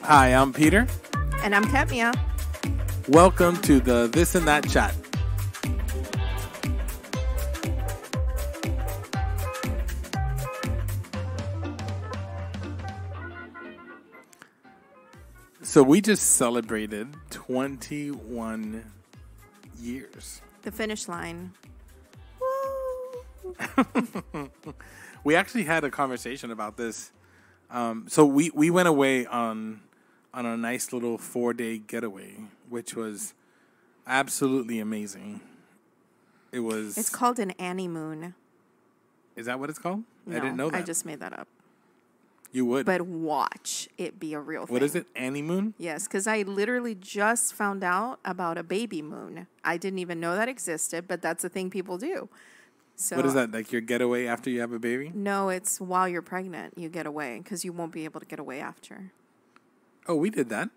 Hi, I'm Peter. And I'm Katmia. Welcome to the This and That Chat. So we just celebrated 21 years. The finish line. Woo! We actually had a conversation about this. So we went away on a nice little 4-day getaway, which was absolutely amazing. It's called an honeymoon. Is that what it's called? No, I didn't know that. I just made that up. You would. But watch it be a real thing. What is it? Honeymoon? Yes, because I literally just found out about a baby moon. I didn't even know that existed, but that's a thing people do. So what is that? Like your getaway after you have a baby? No, it's while you're pregnant, you get away because you won't be able to get away after. Oh, we did that.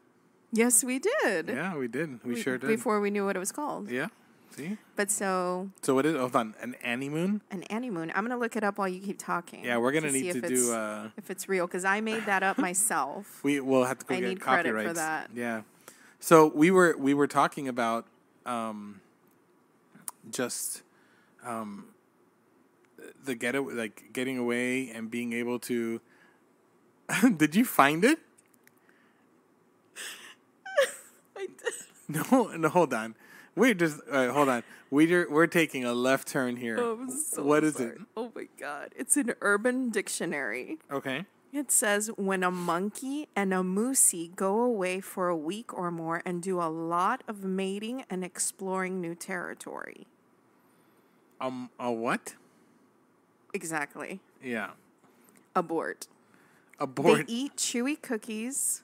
Yes, we did. Yeah, we did. We sure did. Before we knew what it was called. Yeah. See? But So what is it? Hold on. An honeymoon? An honeymoon. I'm going to look it up while you keep talking. Yeah, we're going to need to do... if it's real, because I made that up myself. We'll have to go get copyrights. I need credit for that. Yeah. So we were talking about the getting away and being able to... Did you find it? I did. No, hold on. Hold on. We're taking a left turn here. Oh, I'm so what is sorry. it? Oh my God. It's an Urban Dictionary. Okay. It says when a monkey and a moosie go away for a week or more and do a lot of mating and exploring new territory. A what? Exactly. Yeah. Abort. Abort. They eat chewy cookies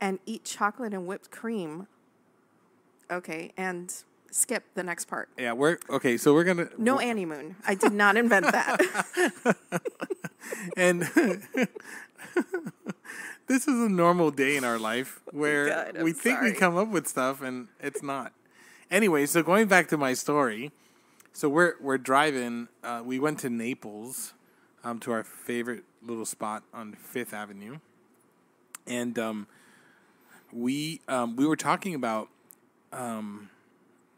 and eat chocolate and whipped cream. Okay, and skip the next part. Yeah, so we're going to... No honeymoon. I did not invent that. And this is a normal day in our life where we think we come up with stuff and it's not. Anyway, so going back to my story, so we're driving. We went to Naples, to our favorite little spot on Fifth Avenue, and we were talking about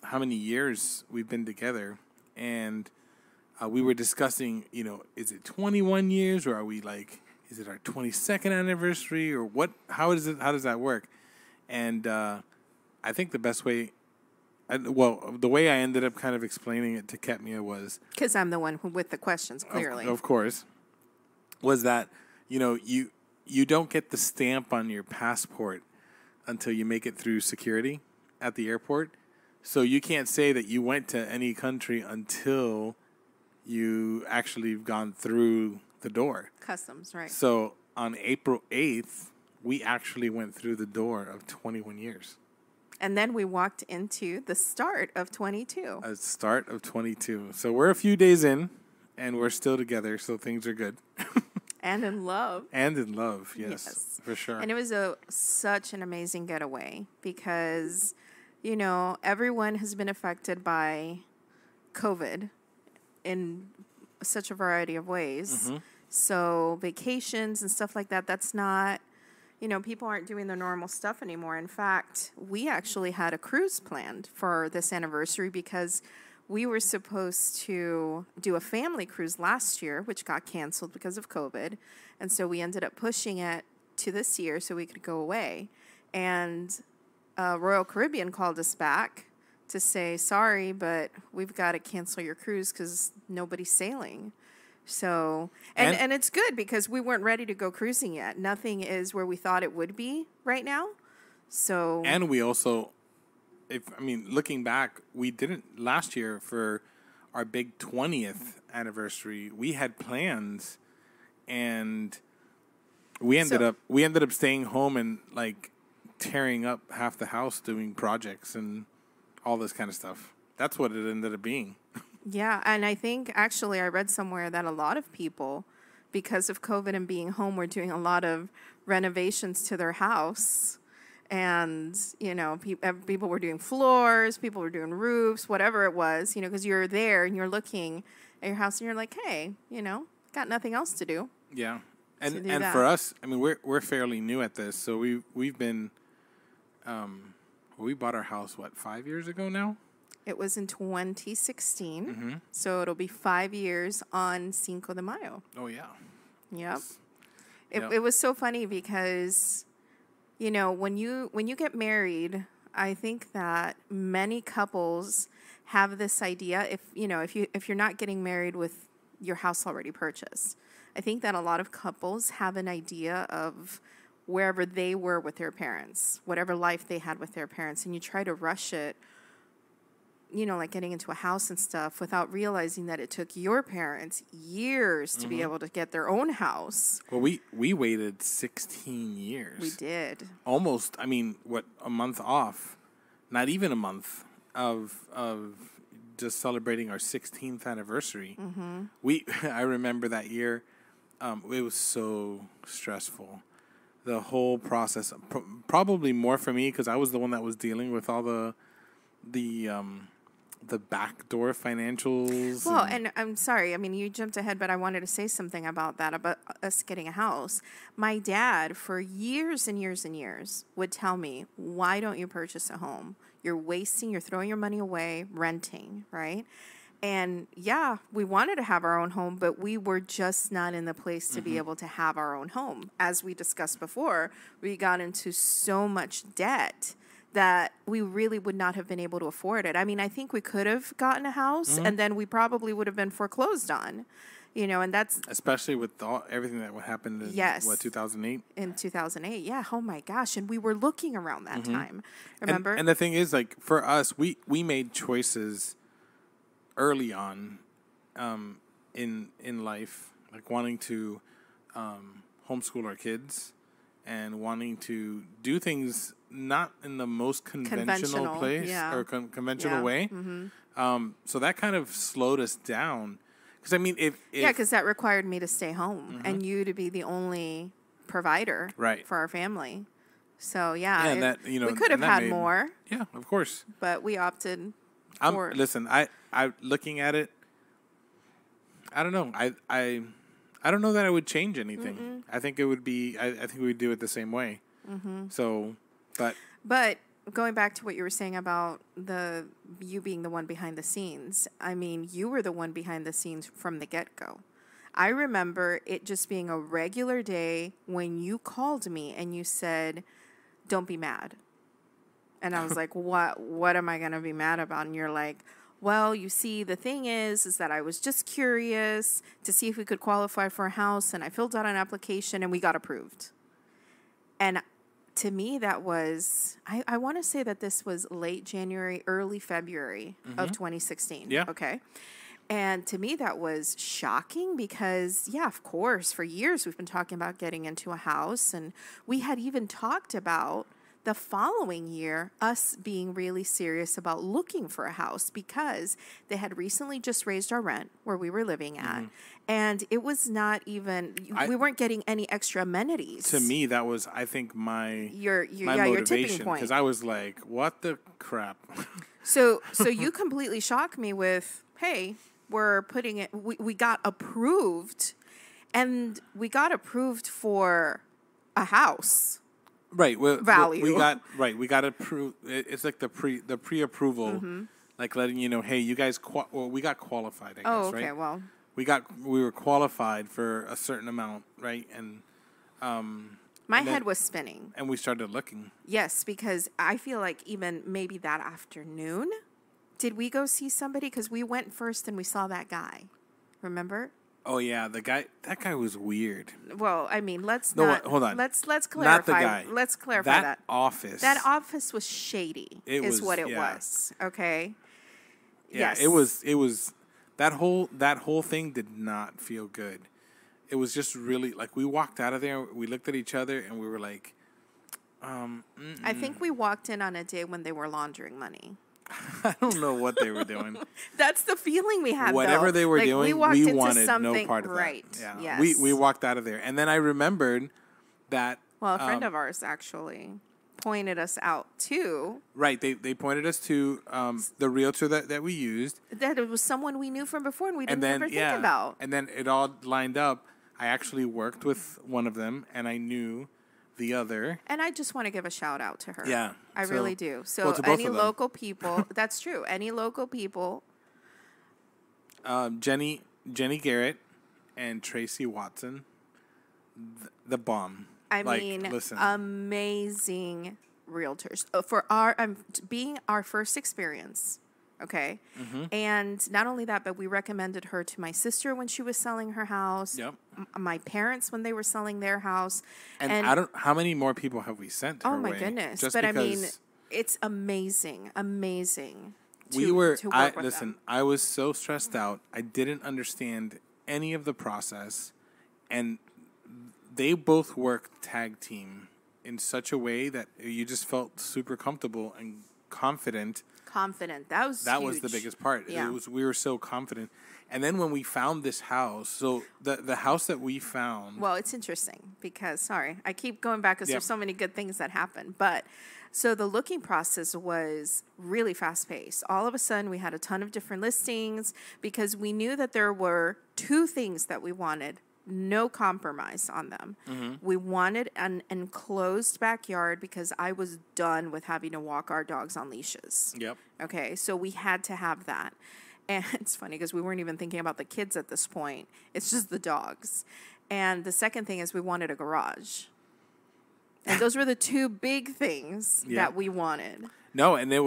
how many years we've been together, and we were discussing, is it 21 years, or are we is it our 22nd anniversary, or what? How does that work? And I think the best way, the way I ended up kind of explaining it to Katmia was... Because I'm the one with the questions, clearly. Of course. Was that, you don't get the stamp on your passport until you make it through security at the airport. So you can't say that you went to any country until you actually have gone through the door. Customs, right. So on April 8th, we actually went through the door of 21 years. And then we walked into the start of 22. A start of 22. So we're a few days in, and we're still together, so things are good. And in love. And in love, yes. For sure. And it was such an amazing getaway because, everyone has been affected by COVID in such a variety of ways. Mm-hmm. So vacations and stuff like that, that's not, people aren't doing the normal stuff anymore. In fact, we actually had a cruise planned for this anniversary because we were supposed to do a family cruise last year, which got canceled because of COVID. And so we ended up pushing it to this year so we could go away. And Royal Caribbean called us back to say, sorry, but we've got to cancel your cruise because nobody's sailing. So, and it's good because we weren't ready to go cruising yet. Nothing is where we thought it would be right now. So, and we also, looking back, we didn't last year for our big 20th anniversary. We had plans, and we ended up staying home and tearing up half the house doing projects and all this kind of stuff. That's what it ended up being. Yeah, and I think actually I read somewhere that a lot of people, because of COVID and being home, were doing a lot of renovations to their house. And, people were doing floors, people were doing roofs, whatever it was, because you're there and you're looking at your house and you're like, hey, got nothing else to do. Yeah. to do And that. for us, I mean, we're fairly new at this, so we've been, we bought our house 5 years ago now. It was in 2016, Mm-hmm. so it'll be 5 years on Cinco de Mayo. Oh yeah. Yep. Yep. It was so funny because, you know, when you get married, I think that many couples have this idea, if you're not getting married with your house already purchased, I think that a lot of couples have an idea of wherever they were with their parents, whatever life they had with their parents, and you try to rush it, you know, like getting into a house and stuff without realizing that it took your parents years to be able to get their own house. Well, we waited 16 years. We did. Almost, I mean, a month off, not even a month of just celebrating our 16th anniversary. I remember that year, it was so stressful. The whole process, probably more for me because I was the one that was dealing with all the backdoor financials. Well, and I'm sorry. I mean, you jumped ahead, but I wanted to say something about that, about us getting a house. My dad, for years and years and years, would tell me, why don't you purchase a home? You're throwing your money away renting, right? And yeah, we wanted to have our own home, but we were just not in the place to be able to have our own home. As we discussed before, we got into so much debt that we really would not have been able to afford it. I mean, I think we could have gotten a house and then we probably would have been foreclosed on, you know, and that's... Especially with everything that happened in, 2008? In 2008, yeah. Oh, my gosh. And we were looking around that time, remember? And the thing is, like, for us, we made choices early on in life, like wanting to homeschool our kids and wanting to do things not in the most conventional place or conventional way. So that kind of slowed us down. Because, I mean, because that required me to stay home and you to be the only provider for our family. So, yeah, we could have had more. Yeah, of course. But we opted for... Listen, I looking at it, I don't know. I don't know that I would change anything. I think it would be... I think we would do it the same way. So... But going back to what you were saying about you being the one behind the scenes, I mean, you were the one behind the scenes from the get-go. I remember it just being a regular day when you called me and you said, "Don't be mad." And I was like, what am I going to be mad about? And you're like, well, you see, the thing is that I was just curious to see if we could qualify for a house, and I filled out an application and we got approved. And to me, that was, I want to say that this was late January, early February of 2016. Yeah. Okay. And to me, that was shocking because, yeah, of course, for years we've been talking about getting into a house. And we had even talked about the following year us being really serious about looking for a house because they had recently just raised our rent where we were living at. And it was not even, we weren't getting any extra amenities. To me, that was, I think, my your motivation, tipping point. because I was like, what the crap? So you completely shocked me with, hey, we're putting it, we got approved, and we got approved for a house. Right. Value. We got approved. It's like the pre-approval, like letting you know, hey, you guys, we got qualified, I guess, Oh, okay, right? well. We were qualified for a certain amount, right? And my head was spinning. And we started looking. Yes, because I feel like even maybe that afternoon, did we go see somebody? Because we went first and we saw that guy. Remember? Oh yeah, that guy was weird. Well, I mean, hold on. Let's clarify. Not the guy. Let's clarify that. That office was shady. Is what it was. Okay. Yeah, yes. It was that whole thing did not feel good. It was just really like we walked out of there, we looked at each other, and we were like, I think we walked in on a day when they were laundering money. I don't know what they were doing. That's the feeling we had. Whatever they were doing, we wanted no part of that. Right. Yeah. Yes. We walked out of there, and then I remembered that. Well, a friend of ours actually pointed us out too. Right. They pointed us to the realtor that we used. That it was someone we knew from before, and we didn't ever think about. And then it all lined up. I actually worked with one of them, and I knew the other. And I just want to give a shout out to her. Yeah. I really do. So well, to both any of them. local people, that's true. Any local people. Jenny Garrett and Tracy Watson, the bomb. I mean, listen. Amazing realtors for being our first experience. Okay. Mm-hmm. And not only that, but we recommended her to my sister when she was selling her house. Yep. My parents when they were selling their house. And I don't. How many more people have we sent her Oh my way? goodness! Just but I mean, because it's amazing. we were. To work with listen. them. I was so stressed out. I didn't understand any of the process, and they both worked tag team in such a way that you just felt super comfortable and confident. That was huge. the biggest part. Yeah. We were so confident. And then when we found this house, so the house that we found. Well, it's interesting because, sorry, I keep going back because Yep. there's so many good things that happen. But so the looking process was really fast paced. All of a sudden, we had a ton of different listings because we knew that there were two things that we wanted. No compromise on them. Mm-hmm. We wanted an enclosed backyard because I was done with having to walk our dogs on leashes. Yep. Okay, so we had to have that. And it's funny because we weren't even thinking about the kids at this point. It's just the dogs. And the second thing is we wanted a garage. And those were the two big things that we wanted. No, and when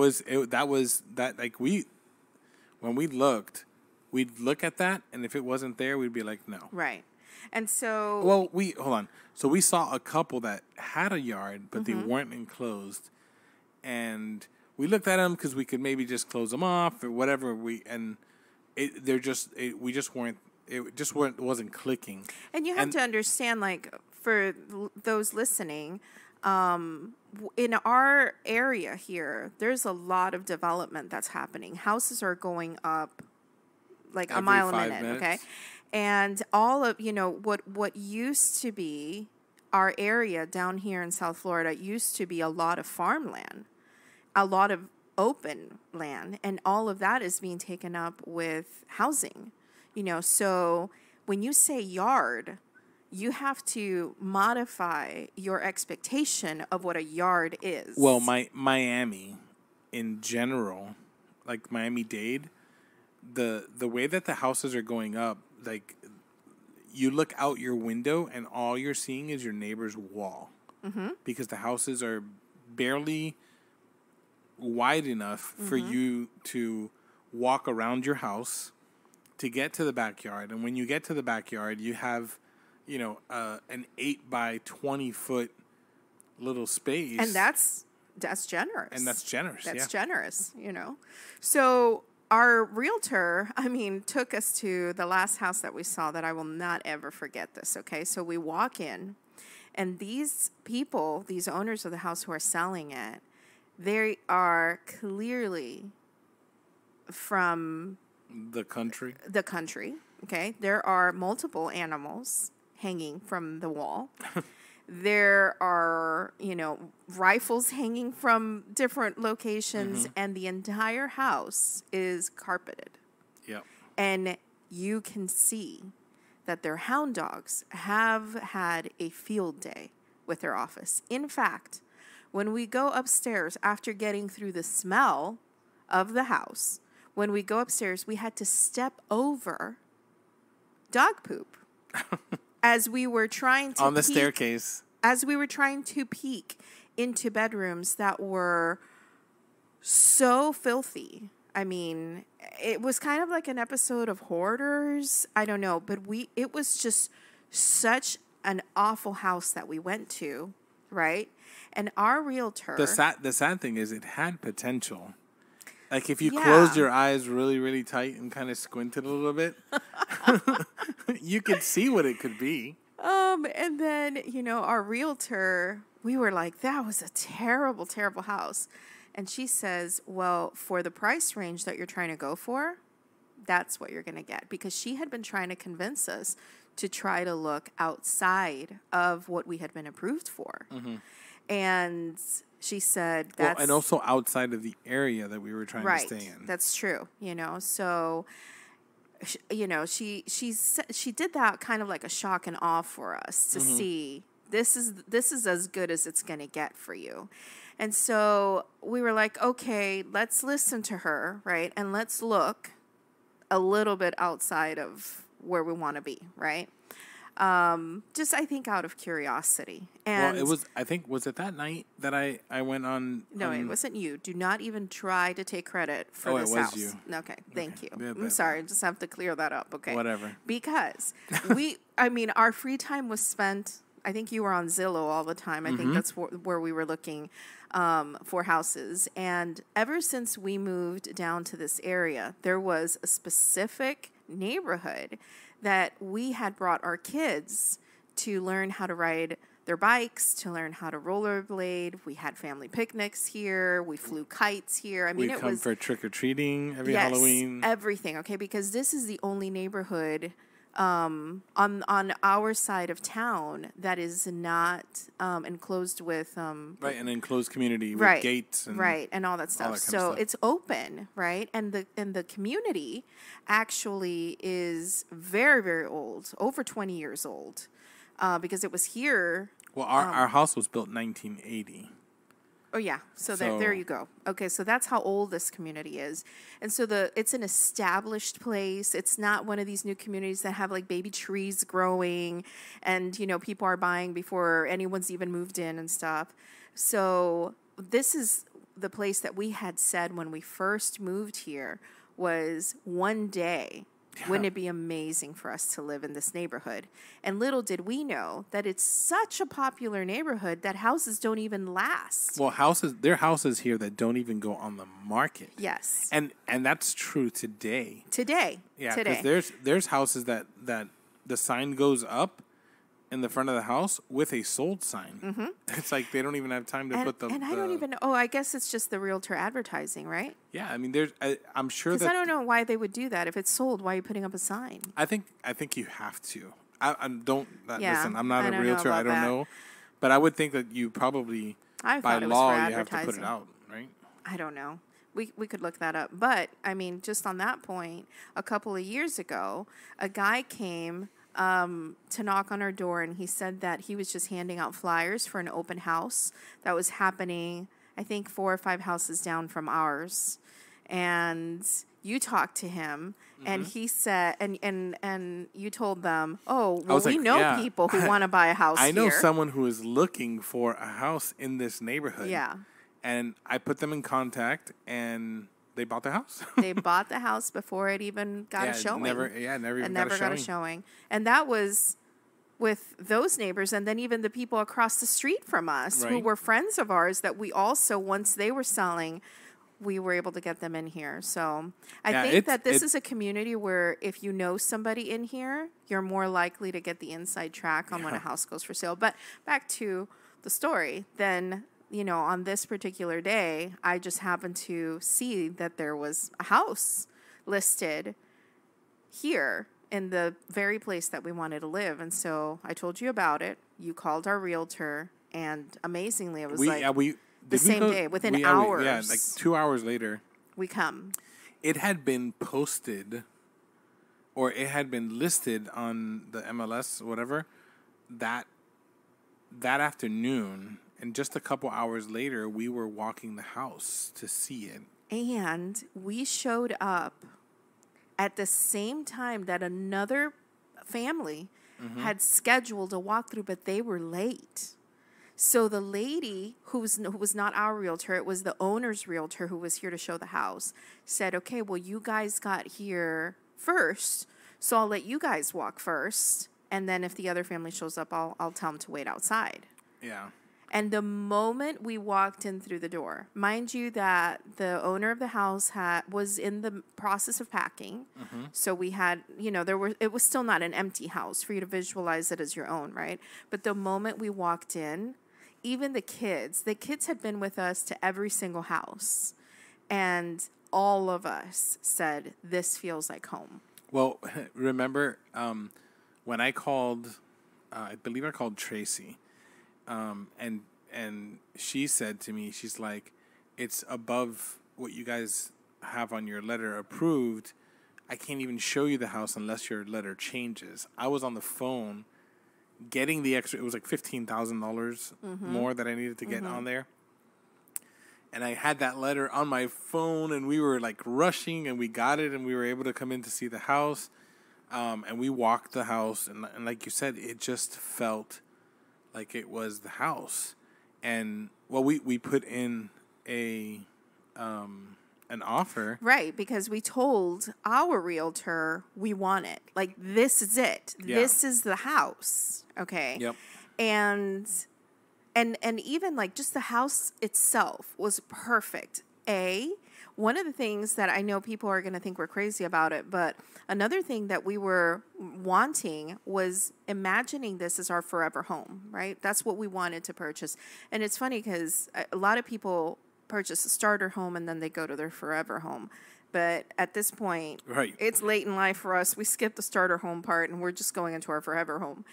we looked, we'd look at that, and if it wasn't there, we'd be like, no. Right. And so... Well, hold on. So we saw a couple that had a yard, but Mm-hmm. they weren't enclosed. And we looked at them because we could maybe just close them off or whatever. Wasn't clicking. And you have to understand, like, for those listening, in our area here, there's a lot of development that's happening. Houses are going up like a mile a minute, okay? And all of, what used to be our area down here in South Florida used to be a lot of farmland, a lot of open land, and all of that is being taken up with housing. So when you say yard, you have to modify your expectation of what a yard is. Well, Miami in general, like Miami-Dade, the way that the houses are going up, like you look out your window and all you're seeing is your neighbor's wall. Mm-hmm. Because the houses are barely wide enough for you to walk around your house to get to the backyard. And when you get to the backyard, you have, an 8 by 20 foot little space. And that's generous. That's generous, So our realtor, took us to the last house that we saw that I will not ever forget this, okay? So we walk in, and these people, these owners of the house who are selling it, they are clearly from the country, okay? There are multiple animals hanging from the wall. There are, rifles hanging from different locations, and the entire house is carpeted. Yep. And you can see that their hound dogs have had a field day with their office. In fact, when we go upstairs after getting through the smell of the house, when we go upstairs, we had to step over dog poop as we were trying to on the staircase. As we were trying to peek into bedrooms that were so filthy. It was kind of like an episode of Hoarders. I don't know, but it was just such an awful house that we went to, right? And our realtor... The sad thing is it had potential. Like if you closed your eyes really, really tight and kind of squinted a little bit, you could see what it could be. And then, our realtor, we were like, that was a terrible, terrible house. And she says, well, for the price range that you're trying to go for, that's what you're going to get. Because she had been trying to convince us to try to look outside of what we had been approved for. Mm-hmm. And she said that's... Well, and also outside of the area that we were trying to stay in. That's true, So she did that kind of like a shock and awe for us to see this is as good as it's going to get for you. And so we were like, okay, let's listen to her, right? And let's look a little bit outside of where we want to be, right? Just I think out of curiosity. And well, was it that night that I went on? no, it wasn't you. Do not even try to take credit for this house. It was you. Okay, thank you. Yeah, I'm sorry. I just have to clear that up. Okay. Whatever. Because our free time was spent. I think you were on Zillow all the time. I think that's where we were looking for houses. And ever since we moved down to this area, there was a specific neighborhood that we had brought our kids to learn how to ride their bikes, to learn how to rollerblade. We had family picnics here. We flew kites here. I mean, we come for trick-or-treating every Halloween. Everything, okay? Because this is the only neighborhood on our side of town that is not enclosed with right, an enclosed community with gates and and all that stuff. All that kind of stuff. It's open, right? And the community actually is very, very old, over 20 years old, because it was here. Well, our house was built in 1980. Oh, yeah. So there you go. Okay, so that's how old this community is. And so it's an established place. It's not one of these new communities that have like baby trees growing and, people are buying before anyone's even moved in and stuff. So this is the place that we had said when we first moved here was one day. Yeah. Wouldn't it be amazing for us to live in this neighborhood? And little did we know that it's such a popular neighborhood that houses don't even last. Well, there are houses here that don't even go on the market. Yes. And that's true today. Yeah, because there's houses that the sign goes up in the front of the house with a sold sign. Mm-hmm. It's like they don't even have time to put the... And I don't even know. Oh, I guess it's just the realtor advertising, right? Yeah, I mean, I'm sure that... Because I don't know why they would do that. If it's sold, why are you putting up a sign? I think you have to. Listen, I'm not a realtor. I don't know. But I would think that you probably, by law, you have to put it out, right? I don't know. We could look that up. But, I mean, just on that point, a couple of years ago, a guy came... to knock on our door, and he said that he was just handing out flyers for an open house that was happening, I think 4 or 5 houses down from ours. And you talked to him, and he said, and you told them, oh, well, we know people who want to buy a house I know here. Someone who is looking for a house in this neighborhood. Yeah. And I put them in contact, and they bought the house. They bought the house before it even got a showing. Never got a showing. And that was with those neighbors, and then even the people across the street from us who were friends of ours that we also, once they were selling, we were able to get them in here. So I think that this is a community where if you know somebody in here, you're more likely to get the inside track on when a house goes for sale. But back to the story, then... on this particular day, I just happened to see that there was a house listed here in the very place that we wanted to live. And so I told you about it. You called our realtor, and amazingly, it was the same day, within hours. Yeah, like 2 hours later. We come. It had been posted, or it had been listed on the MLS, whatever, that afternoon. And just a couple hours later, we were walking the house to see it. And we showed up at the same time that another family had scheduled a walkthrough, but they were late. So the lady who was not our realtor, it was the owner's realtor who was here to show the house, said, okay, well, you guys got here first, so I'll let you guys walk first. And then if the other family shows up, I'll tell them to wait outside. Yeah. And the moment we walked in through the door, mind you that the owner of the house was in the process of packing. Mm-hmm. So we had, it was still not an empty house for you to visualize it as your own, right? But the moment we walked in, even the kids had been with us to every single house. And all of us said, this feels like home. Well, remember when I called, I believe I called Tracy. And she said to me, she's like, it's above what you guys have on your letter approved. I can't even show you the house unless your letter changes. I was on the phone getting the extra. It was like $15,000 more that I needed to get on there. And I had that letter on my phone, and we were like rushing, and we got it, and we were able to come in to see the house. And we walked the house, and like you said, it just felt like it was the house. And well, we put in an offer, right? Because we told our realtor we want it. Like, this is it. Yeah. This is the house. Okay. Yep. And even like just the house itself was perfect. One of the things that I know people are going to think we're crazy about it, but another thing that we were wanting was imagining this as our forever home, right? That's what we wanted to purchase. And it's funny because a lot of people purchase a starter home and then they go to their forever home. But at this point, Right. It's late in life for us. We skipped the starter home part and we're just going into our forever home.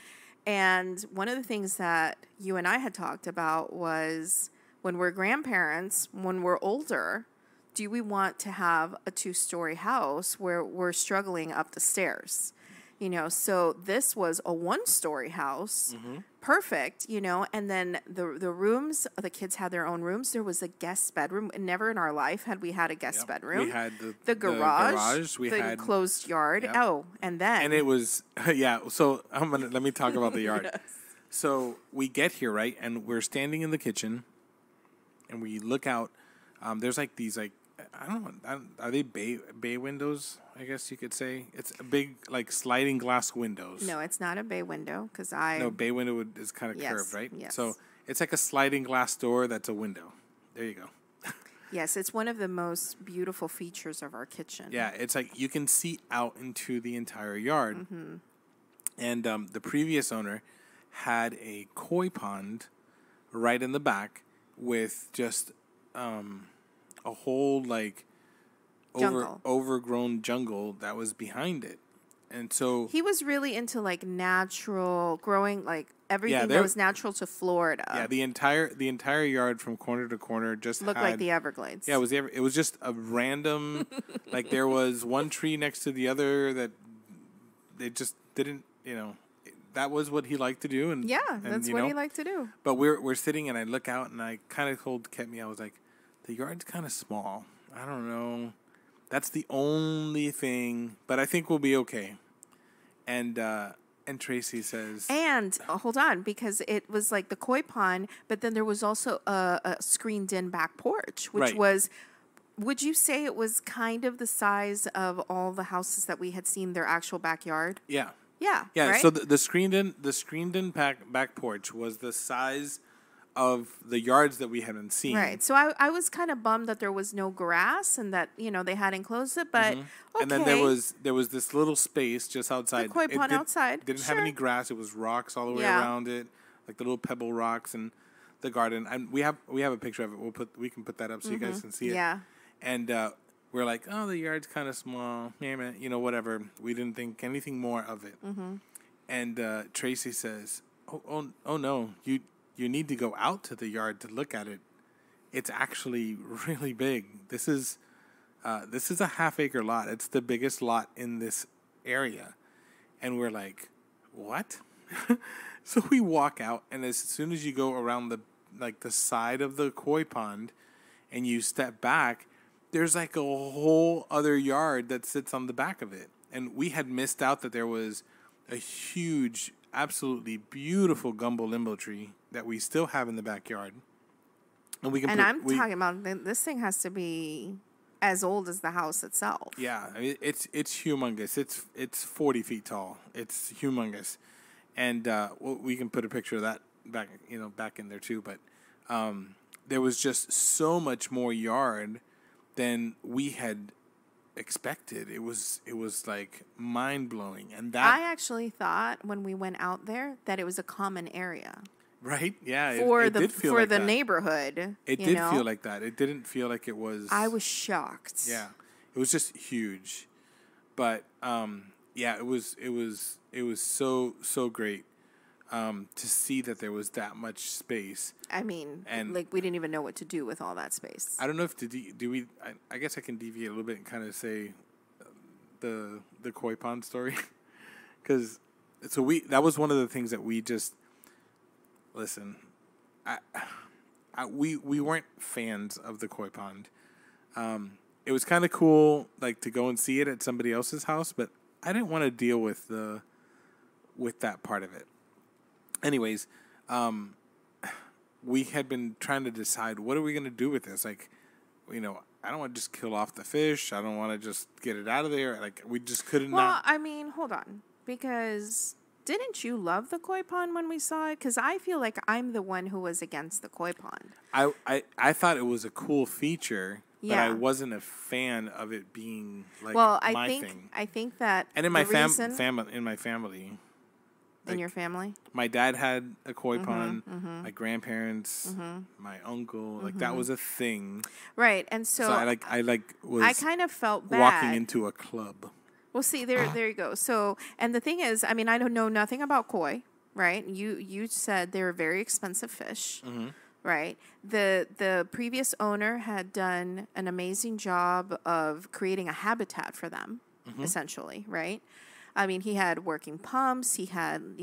And one of the things that you and I had talked about was when we're grandparents, when we're older, do we want to have a 2-story house where we're struggling up the stairs? You know, so this was a 1-story house, perfect, you know, and then the rooms, the kids had their own rooms. There was a guest bedroom. Never in our life had we had a guest bedroom. We had the garage, we the had enclosed yard. Yep. Oh, and then. And it was, yeah, so let me talk about the yard. Yes. So we get here, right, and we're standing in the kitchen, and we look out. There's like these, like, I don't know, are they bay windows, I guess you could say? It's a big, like, sliding glass windows. No, it's not a bay window because No, bay window is kind of curved, right? Yes. So it's like a sliding glass door that's a window. There you go. Yes, it's one of the most beautiful features of our kitchen. Yeah, it's like you can see out into the entire yard. And the previous owner had a koi pond right in the back with just a whole, like, overgrown jungle that was behind it. And so he was really into like natural growing, like everything that there- was natural to Florida. yeah, the entire yard from corner to corner just looked had, like the Everglades. yeah, it was just a random like there was one tree next to the other that they just didn't, you know, that was what he liked to do, and that's you what know, he liked to do. But we're sitting, and I look out, and I kind of told Ketmi, I was like, the yard's kind of small. I don't know. That's the only thing, but I think we'll be okay. And Tracy says, and hold on, because it was like the koi pond, but then there was also a screened-in back porch, which Right. was. Would you say it was kind of the size of all the houses that we had seen their actual backyard? yeah. Yeah. Yeah, right? so the screened in back porch was the size of the yards that we hadn't seen. Right. So I was kind of bummed that there was no grass and that, you know, they hadn't closed it, but okay. And then there was this little space just outside. The koi pond outside. Didn't have any grass. It was rocks all the way around it, like the little pebble rocks and the garden. And we have a picture of it. We can put that up so you guys can see it. Yeah. And we're like, oh, the yard's kind of small. Yeah, you know, whatever. We didn't think anything more of it. And Tracy says, oh no, you need to go out to the yard to look at it. It's actually really big. This is a half-acre lot. It's the biggest lot in this area. And we're like, what? So we walk out, and as soon as you go around the side of the koi pond and you step back, there's like a whole other yard that sits on the back of it. And we had missed out that there was a huge, absolutely beautiful gumbo limbo tree that we still have in the backyard. And we can talking about this thing has to be as old as the house itself. Yeah, I mean, it's humongous. It's 40 feet tall. It's humongous. And we can put a picture of that back in there too, but there was just so much more yard than we had expected. It was like mind-blowing. And that I actually thought when we went out there that it was a common area. Right? Yeah. For the neighborhood. It did feel like that. It didn't feel like it was. I was shocked. Yeah. It was just huge. But yeah, it was so great to see that there was that much space. I mean, and like we didn't even know what to do with all that space. I don't know if do we. I guess I can deviate a little bit and kind of say the koi pond story? Because that was one of the things that we just listen. We weren't fans of the koi pond. It was kind of cool, like to go and see it at somebody else's house, but I didn't want to deal with that part of it. Anyways, we had been trying to decide what are we going to do with this. Like, I don't want to just kill off the fish. I don't want to just get it out of there. Like, we just couldn't. Well, I mean, hold on, because didn't you love the koi pond when we saw it? Because I feel like I'm the one who was against the koi pond. I thought it was a cool feature. But Yeah. I wasn't a fan of it being like my thing. I think that And in my family, in my family, in your family, my dad had a koi pond. My grandparents, my uncle, like that was a thing. right? And so I was I kind of felt bad walking into a club. Well, see, there you go. So, and the thing is, I mean, I don't know nothing about koi, right? You said they're very expensive fish. Right. The previous owner had done an amazing job of creating a habitat for them, essentially, right? I mean, he had working pumps. He had,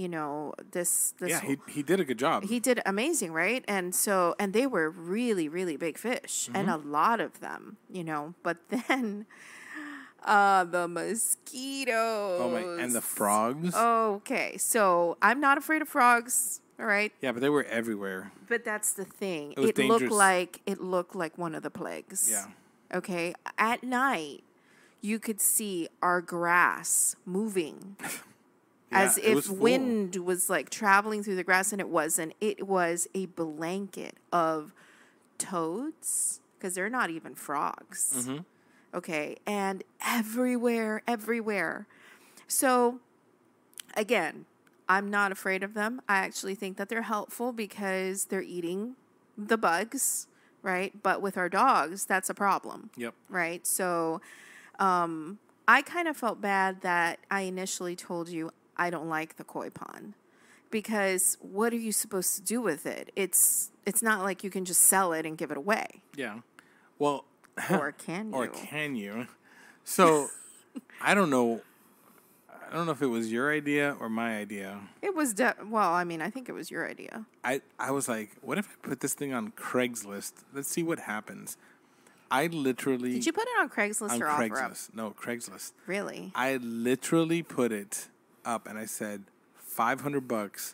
this. Yeah, he did a good job. He did amazing, right? And they were really, really big fish, and a lot of them, But then, the mosquitoes. Oh my! And the frogs. Okay, so I'm not afraid of frogs. All right. Yeah, but they were everywhere. But that's the thing. It looked like one of the plagues. Yeah. Okay. At night, you could see our grass moving, as if wind was like traveling through the grass, and it wasn't. It was a blanket of toads, because they're not even frogs. Okay, and everywhere. So, again, I'm not afraid of them. I actually think that they're helpful because they're eating the bugs, right? But with our dogs, that's a problem. Yep. Right? So I kind of felt bad that I initially told you I don't like the koi pond, because what are you supposed to do with it? It's not like you can just sell it and give it away. Yeah. Well, or can you? Or can you? So I don't know if it was your idea or my idea. It was, I think it was your idea. I was like, what if I put this thing on Craigslist? Let's see what happens. I literally... Did you put it on Craigslist or Craigslist? No, Craigslist. Really? I literally put it up and I said, $500,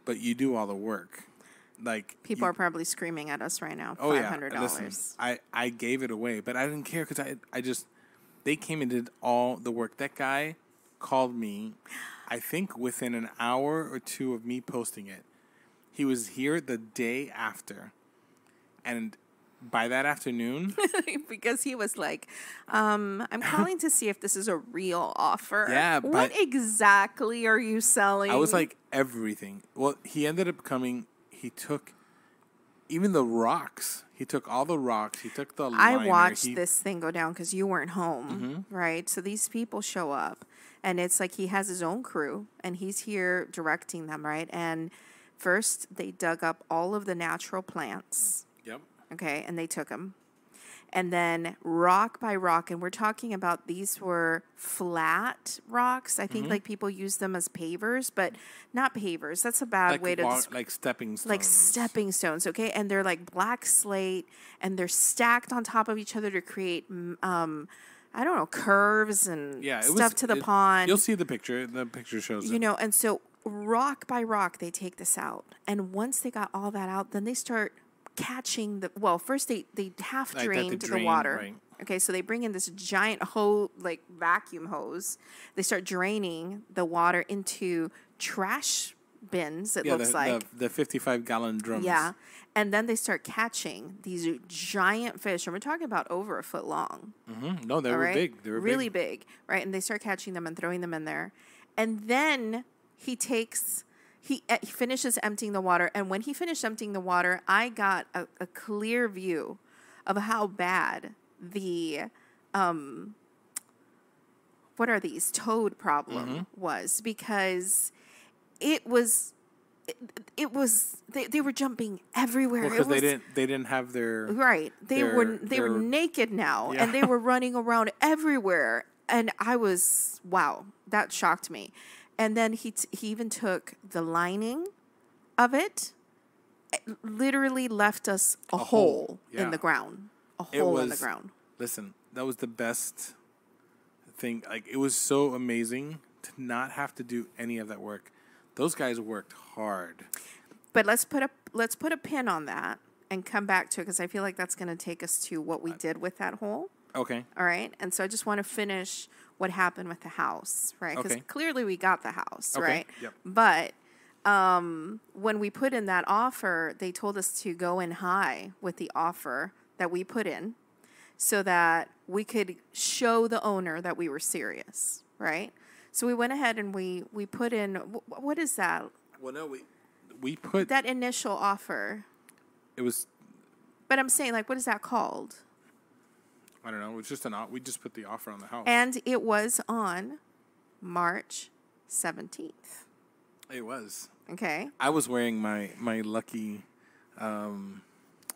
but you do all the work. Like, people are probably screaming at us right now. Oh, $500. Yeah. Listen, I gave it away, but I didn't care because they came and did all the work. That guy called me, I think within an hour or two of me posting it. He was here the day after, and by that afternoon, because he was like, I'm calling to see if this is a real offer. Yeah, what exactly are you selling? I was like, everything. Well, he ended up coming. He took even the rocks. He took all the rocks. He took the liner. I watched this thing go down because you weren't home, right? So these people show up, and it's like he has his own crew, and he's here directing them, right? And first, they dug up all of the natural plants. Yep. Okay, and they took them. And then rock by rock, and we're talking about these were flat rocks. I think like people use them as pavers, but not pavers. That's a bad way to like stepping stones. Like stepping stones, okay? And they're like black slate, and they're stacked on top of each other to create I don't know, curves and stuff to the pond. You'll see the picture. The picture shows it. And so rock by rock they take this out. And once they got all that out, then they start catching first they half drained the water. Right. Okay, so they bring in this giant vacuum hose. They start draining the water into trash bins, it looks like. The 55-gallon drums. Yeah. And then they start catching these giant fish, and we're talking about over a foot long. Mm-hmm. No, they were big. They were really big, right? And they start catching them and throwing them in there. And then he finishes emptying the water, and when he finished emptying the water, I got a clear view of how bad the what are these toad problem was, because it was they were jumping everywhere because they didn't have their they were naked now, and they were running around everywhere. And I was, wow, that shocked me. And then he even took the lining of it, literally left us a hole yeah. in the ground. A hole in the ground. Listen, that was the best thing. Like, it was so amazing to not have to do any of that work. Those guys worked hard. But let's put a pin on that and come back to it, because I feel like that's going to take us to what we did with that hole. Okay. All right. And so I just want to finish what happened with the house, right? Because Okay. clearly we got the house, Okay. right? Yep. But when we put in that offer, they told us to go in high with the offer that we put in so that we could show the owner that we were serious, right? So we went ahead and we put in, what is that? Well, no, we put... That initial offer. It was... But I'm saying, like, what is that called? I don't know. It was just we just put the offer on the house. And it was on March 17th. It was. Okay. I was wearing my lucky...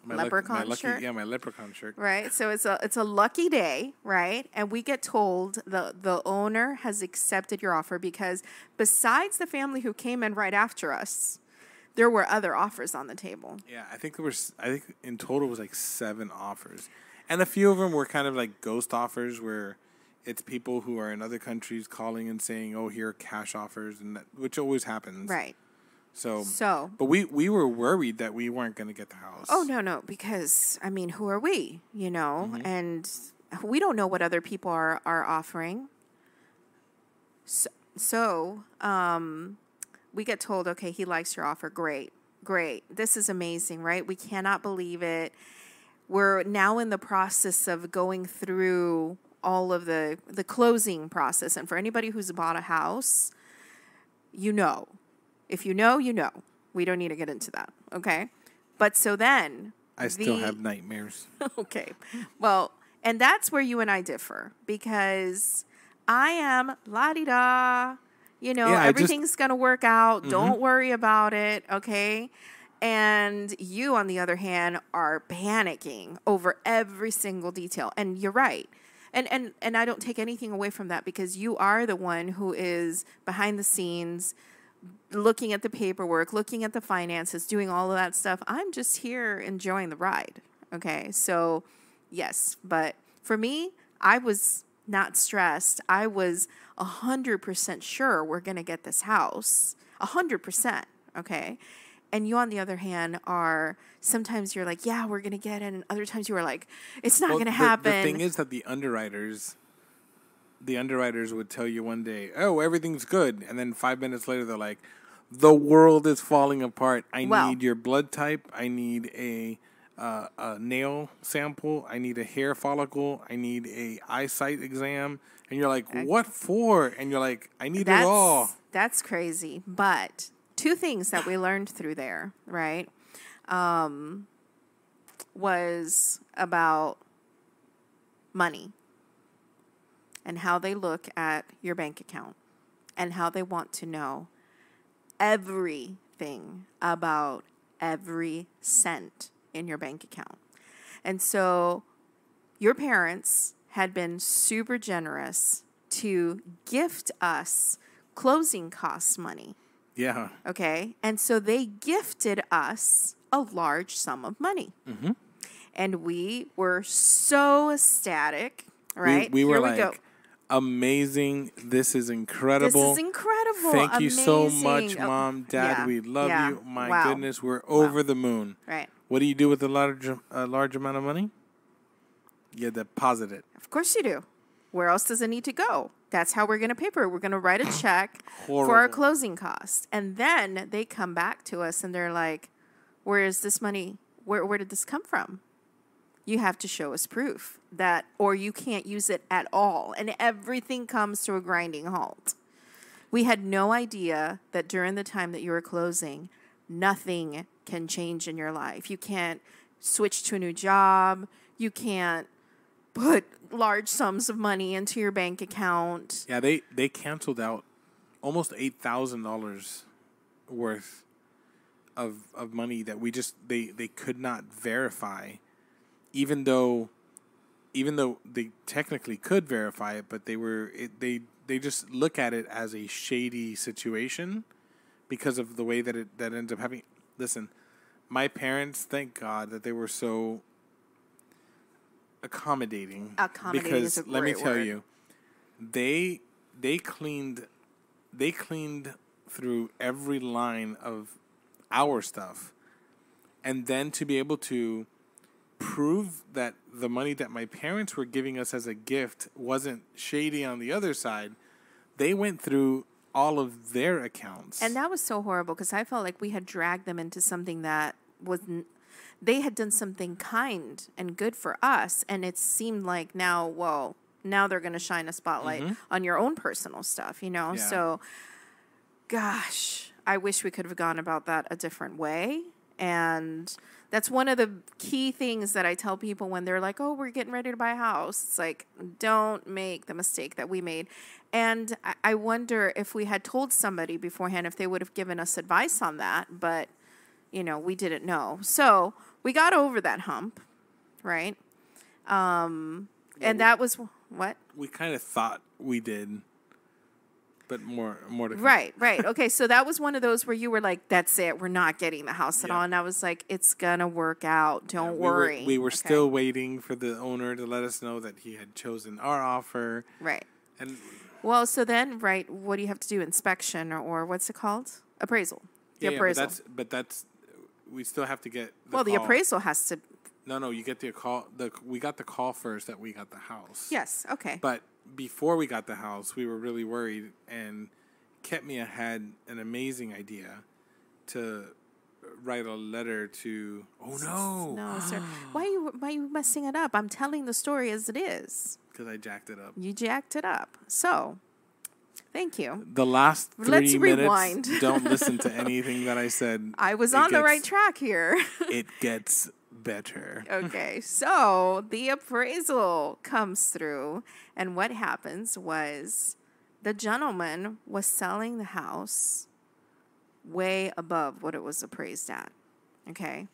Leprechaun shirt? Yeah, my leprechaun shirt. Right. So it's a lucky day, right? And we get told the owner has accepted your offer because besides the family who came in right after us, there were other offers on the table. Yeah, I think in total it was like 7 offers. And a few of them were kind of like ghost offers where it's people who are in other countries calling and saying, "Oh, here are cash offers," and which always happens. Right. So, but we were worried that we weren't going to get the house. Oh, no, because, I mean, who are we, you know? Mm-hmm. And we don't know what other people are offering. So, we get told, okay, he likes your offer. Great. This is amazing, right? We cannot believe it. We're now in the process of going through all of the closing process. And for anybody who's bought a house, you know. If you know, you know. We don't need to get into that, okay? But so then... I still have nightmares. Okay. Well, and that's where you and I differ. Because I am la-di-da. You know, everything's going to work out. Mm-hmm. Don't worry about it, okay? And you, on the other hand, are panicking over every single detail. And you're right. And I don't take anything away from that because you are the one who is behind the scenes, looking at the paperwork, looking at the finances, doing all of that stuff. I'm just here enjoying the ride. Okay. So yes, but for me, I was not stressed. I was 100% sure we're going to get this house. 100%. Okay. And you, on the other hand, sometimes you're like, yeah, we're going to get it. And other times you are like, it's not going to happen. The thing is that the underwriters would tell you one day, oh, everything's good. And then 5 minutes later, they're like, the world is falling apart. I need your blood type. I need a nail sample. I need a hair follicle. I need a eyesight exam. And you're like, what for? And you're like, I need it all. That's crazy. But 2 things that we learned through there, right, was about money. And how they look at your bank account and how they want to know everything about every cent in your bank account. And so your parents had been super generous to gift us closing costs money. Yeah. Okay. And so they gifted us a large sum of money. Mm-hmm. And we were so ecstatic, right? We were like, amazing. This is incredible. Thank you so much, Mom, Dad. Yeah. We love you. My goodness, we're over the moon. Right. What do you do with a large amount of money? You deposit it. Of course you do. Where else does it need to go? That's how we're going to pay for it. We're going to write a check for our closing costs. And then they come back to us and they're like, where is this money? Where did this come from? You have to show us proof that, or you can't use it at all. And everything comes to a grinding halt. We had no idea that during the time that you were closing, nothing can change in your life. You can't switch to a new job. You can't put large sums of money into your bank account. Yeah, they canceled out almost $8,000 worth of money that they could not verify. Even though even though they technically could verify it, but they just look at it as a shady situation because of the way that that ends up having. Listen, my parents, thank God that they were so accommodating. Accommodating because is a let me great tell word. you, they cleaned through every line of our stuff, and then to be able to prove that the money that my parents were giving us as a gift wasn't shady on the other side, they went through all of their accounts. And that was so horrible because I felt like we had dragged them into something that they had done something kind and good for us. And it seemed like now they're going to shine a spotlight on your own personal stuff, Yeah. So, gosh, I wish we could have gone about that a different way. And that's one of the key things that I tell people when they're like, oh, we're getting ready to buy a house. It's like, don't make the mistake that we made. And I wonder if we had told somebody beforehand, if they would have given us advice on that. But, we didn't know. So we got over that hump, right? And that was what? We kind of thought we did, but more to come. Right. Okay, so that was one of those where you were like, that's it, we're not getting the house at all. And I was like, it's going to work out. Don't worry. We were still waiting for the owner to let us know that he had chosen our offer. Right. And well, so then, right, what do you have to do? Inspection or what's it called? Appraisal. The appraisal. But that's we still have to get the call. The appraisal has to. No, you get the call. We got the call first that we got the house. Yes, okay. But before we got the house, we were really worried, and Ketmia had an amazing idea to write a letter to. Oh no! No, sir. Why are you messing it up? I'm telling the story as it is. Because I jacked it up. You jacked it up. So, thank you. The last 3 Let's minutes, rewind. Don't listen to anything that I said. I was on the right track here. It gets better. Okay, so the appraisal comes through, and what happens was the gentleman was selling the house way above what it was appraised at. Okay,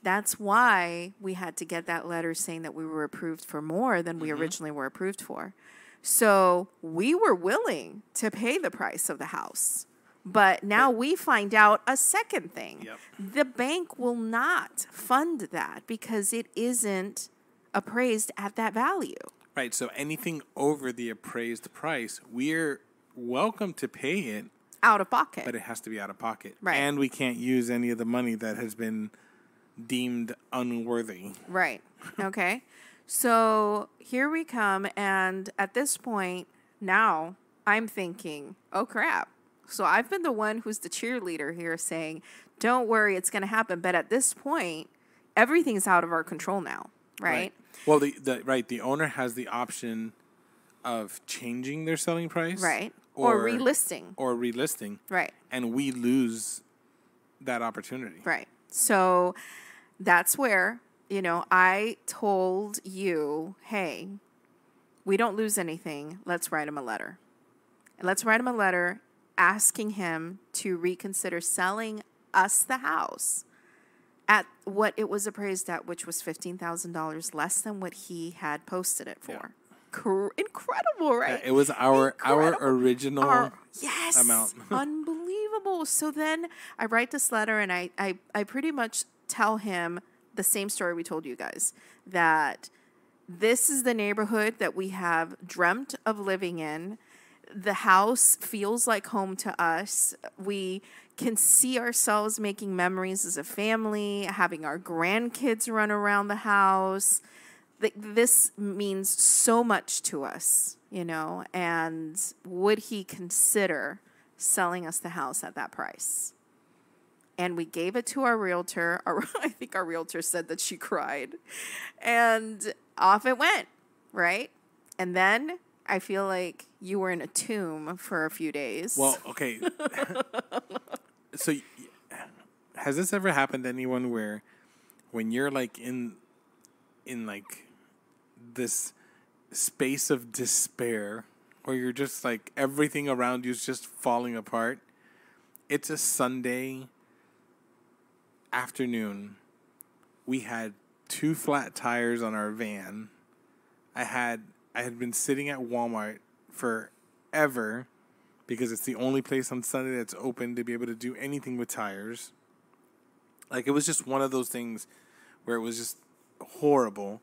that's why we had to get that letter saying that we were approved for more than we originally were approved for. So we were willing to pay the price of the house. But now we find out a second thing. Yep. The bank will not fund that because it isn't appraised at that value. Right. So anything over the appraised price, we're welcome to pay it. Out of pocket. But it has to be out of pocket. Right. And we can't use any of the money that has been deemed unworthy. Right. Okay. So here we come. And at this point, now I'm thinking, oh, crap. So I've been the one who's the cheerleader here saying, don't worry, it's going to happen. But at this point, everything's out of our control now, right? Well, the owner has the option of changing their selling price. Right. Or relisting. Right. And we lose that opportunity. Right. So that's where, I told you, hey, we don't lose anything. Let's write him a letter. And let's write him a letter asking him to reconsider selling us the house at what it was appraised at, which was $15,000 less than what he had posted it for. Yeah. Incredible, right? Yeah, it was our original amount. Unbelievable. So then I write this letter and I pretty much tell him the same story we told you guys, that this is the neighborhood that we have dreamt of living in. The house feels like home to us. We can see ourselves making memories as a family, having our grandkids run around the house. This means so much to us, and would he consider selling us the house at that price? And we gave it to our realtor. I think our realtor said that she cried. And off it went, right? And then I feel like you were in a tomb for a few days. Well, okay. So has this ever happened to anyone where when you're like in like this space of despair, or you're just like everything around you is just falling apart? It's a Sunday afternoon. We had 2 flat tires on our van. I had been sitting at Walmart forever because it's the only place on Sunday that's open to be able to do anything with tires. Like, it was just one of those things where it was just horrible.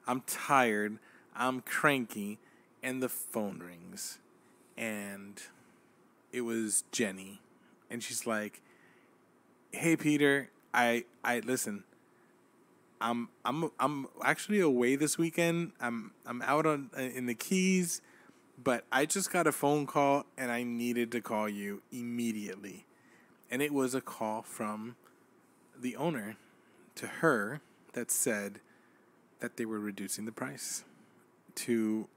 I'm tired. I'm cranky. And the phone rings. And it was Jenny. And she's like, "Hey, Peter, I listen. I'm actually away this weekend. I'm out in the Keys, but I just got a phone call and I needed to call you immediately." And it was a call from the owner to her that said that they were reducing the price to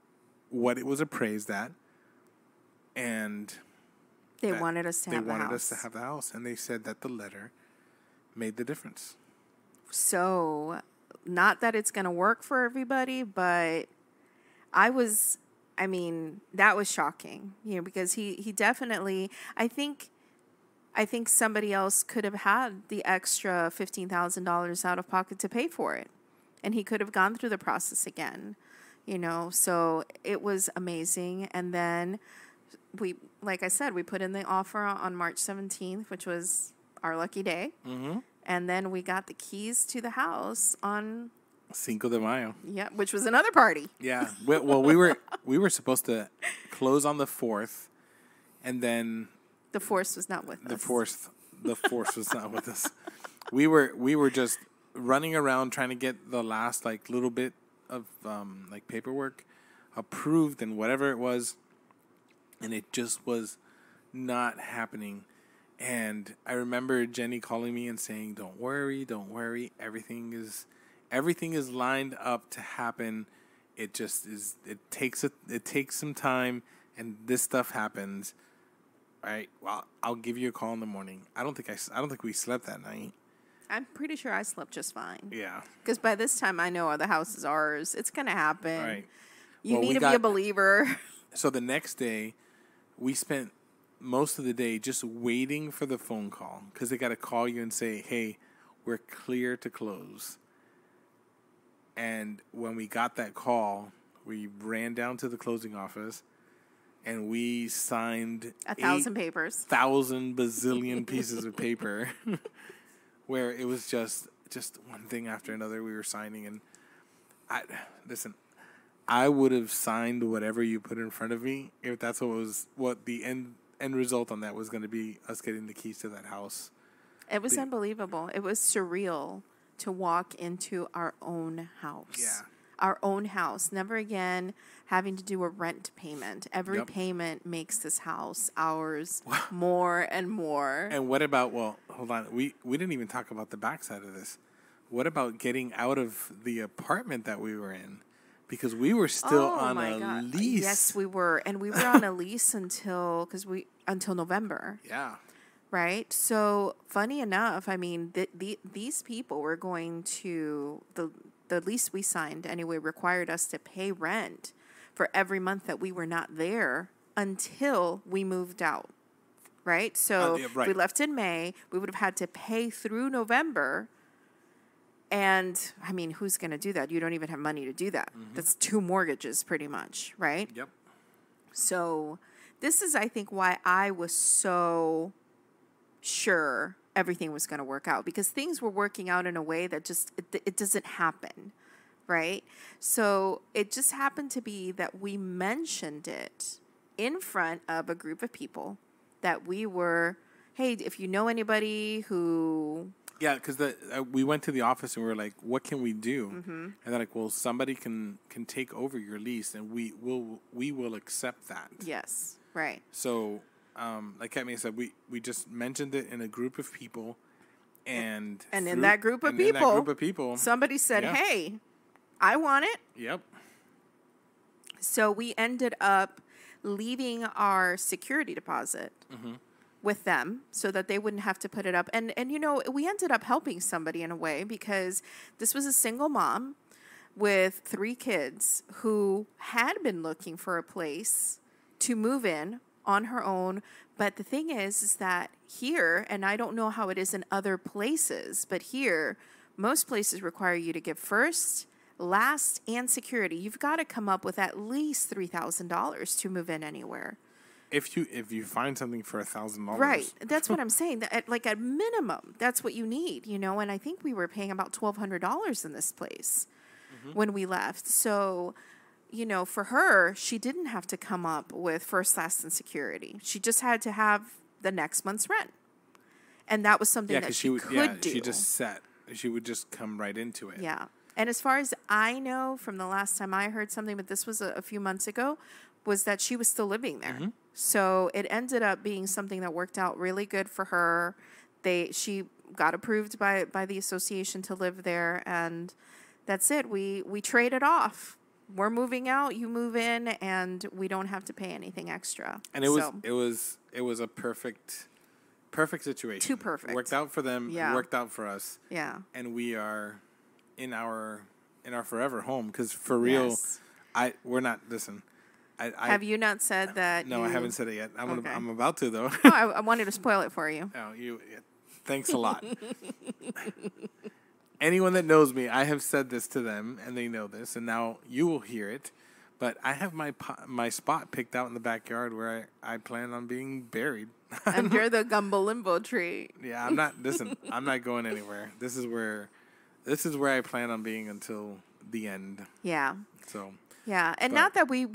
what it was appraised at, and they wanted us to have the house. They wanted us to have the house, and they said that the letter made the difference. So, not that it's going to work for everybody, but that was shocking, because he definitely, I think somebody else could have had the extra $15,000 out of pocket to pay for it, and he could have gone through the process again, so it was amazing. And then like I said, we put in the offer on March 17th, which was our lucky day. Mm-hmm. And then we got the keys to the house on Cinco de Mayo. Yeah, which was another party. Yeah. Well, we were supposed to close on the 4th, and then the force was not with us. The force was not with us. We were just running around trying to get the last little bit of paperwork approved and whatever it was, and it just was not happening. And I remember Jenny calling me and saying, don't worry, everything is lined up to happen. It just is. It takes some time, and this stuff happens. All right. Well, I'll give you a call in the morning. I don't think we slept that night. I'm pretty sure I slept just fine. Yeah. Because by this time I know the house is ours. It's gonna happen. Right. You need to be a believer. So the next day, we spent most of the day just waiting for the phone call, because they got to call you and say, "Hey, we're clear to close." And when we got that call, we ran down to the closing office and we signed 1,000 papers, 1,000 bazillion pieces of paper, where it was just one thing after another we were signing. And I would have signed whatever you put in front of me if that's what the end result on that was going to be, us getting the keys to that house. It was unbelievable. It was surreal to walk into our own house. Yeah. Our own house. Never again having to do a rent payment. Every payment makes this house ours more and more. And what about, hold on. We didn't even talk about the backside of this. What about getting out of the apartment that we were in? Because we were still on a lease. Yes, we were. And we were on a lease until November. Yeah. Right? So, funny enough, these people were going to, the lease we signed anyway required us to pay rent for every month that we were not there until we moved out. Right? So, if we left in May, we would have had to pay through November. And, who's going to do that? You don't even have money to do that. Mm-hmm. That's 2 mortgages pretty much, right? Yep. So, this is, I think, why I was so sure everything was going to work out, because things were working out in a way that just, it doesn't happen, right? So, it just happened to be that we mentioned it in front of a group of people that we were, hey, if you know anybody who... Yeah, because we went to the office and we were like, what can we do? Mm-hmm. And they're like, well, somebody can take over your lease, and we will accept that. Yes, right. So, like Katmy said, we just mentioned it in a group of people, and in that group of people, somebody said, hey, I want it. Yep. So we ended up leaving our security deposit. Mm-hmm. with them so that they wouldn't have to put it up. And we ended up helping somebody in a way, because this was a single mom with 3 kids who had been looking for a place to move in on her own. But the thing is that here, and I don't know how it is in other places, but here, most places require you to give first, last and security, you've got to come up with at least $3,000 to move in anywhere. If you find something for $1,000, Right. That's what I'm saying. Like at minimum, that's what you need, you know. And I think we were paying about $1,200 in this place when we left. So, you know, for her, she didn't have to come up with first, last, and security. She just had to have the next month's rent, and that was something that she could do. She would just come right into it. Yeah. And as far as I know, from the last time I heard something, but this was a few months ago, was that she was still living there. So it ended up being something that worked out really good for her. She got approved by the association to live there, and that's it. We traded off. We're moving out, you move in, and we don't have to pay anything extra. And it was a perfect situation. Too perfect. Worked out for them. Yeah. Worked out for us. Yeah. And we are in our forever home, because for real, Yes. we're not. Listen, Have you not said that? No, I haven't said it yet. Okay. I'm about to though. Oh, I wanted to spoil it for you. Oh, thanks a lot. Anyone that knows me, I have said this to them, and they know this, and now you will hear it. But I have my spot picked out in the backyard where I plan on being buried. Under the gumbo limbo tree. Yeah, I'm not. Listen, I'm not going anywhere. This is where I plan on being until the end. Yeah. So. Yeah, and not that we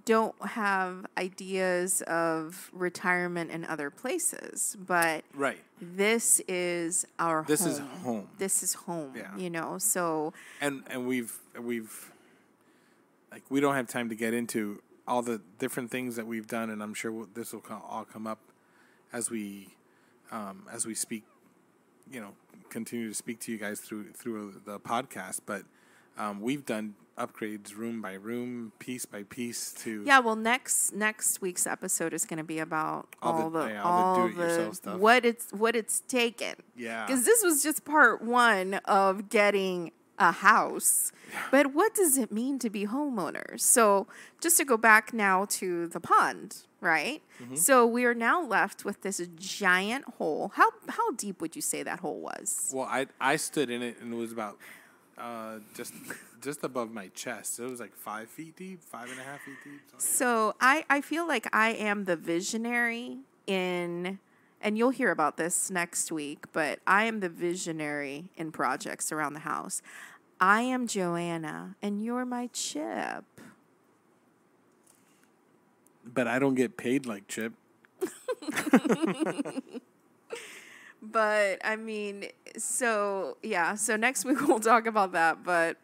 don't have ideas of retirement in other places, but right. This is our home. This is home. This is home. Yeah. You know, so and we've like, we don't have time to get into all the different things that we've done, and I'm sure this will all come up as we speak. You know, continue to speak to you guys through the podcast, but we've done upgrades room by room, piece by piece to. Yeah, well, next week's episode is going to be about all the do-it-yourself stuff. What it's taken. Yeah. Because this was just part one of getting a house. Yeah. But what does it mean to be homeowners? So just to go back now to the pond, right? Mm-hmm. So we are now left with this giant hole. How deep would you say that hole was? Well, I stood in it, and it was about just above my chest. It was like 5 feet deep, 5.5 feet deep. So I feel like I am the visionary in, and you'll hear about this next week, but I am the visionary in projects around the house. I am Joanna, and you're my Chip. But I don't get paid like Chip. But, I mean, so next week we'll talk about that, but.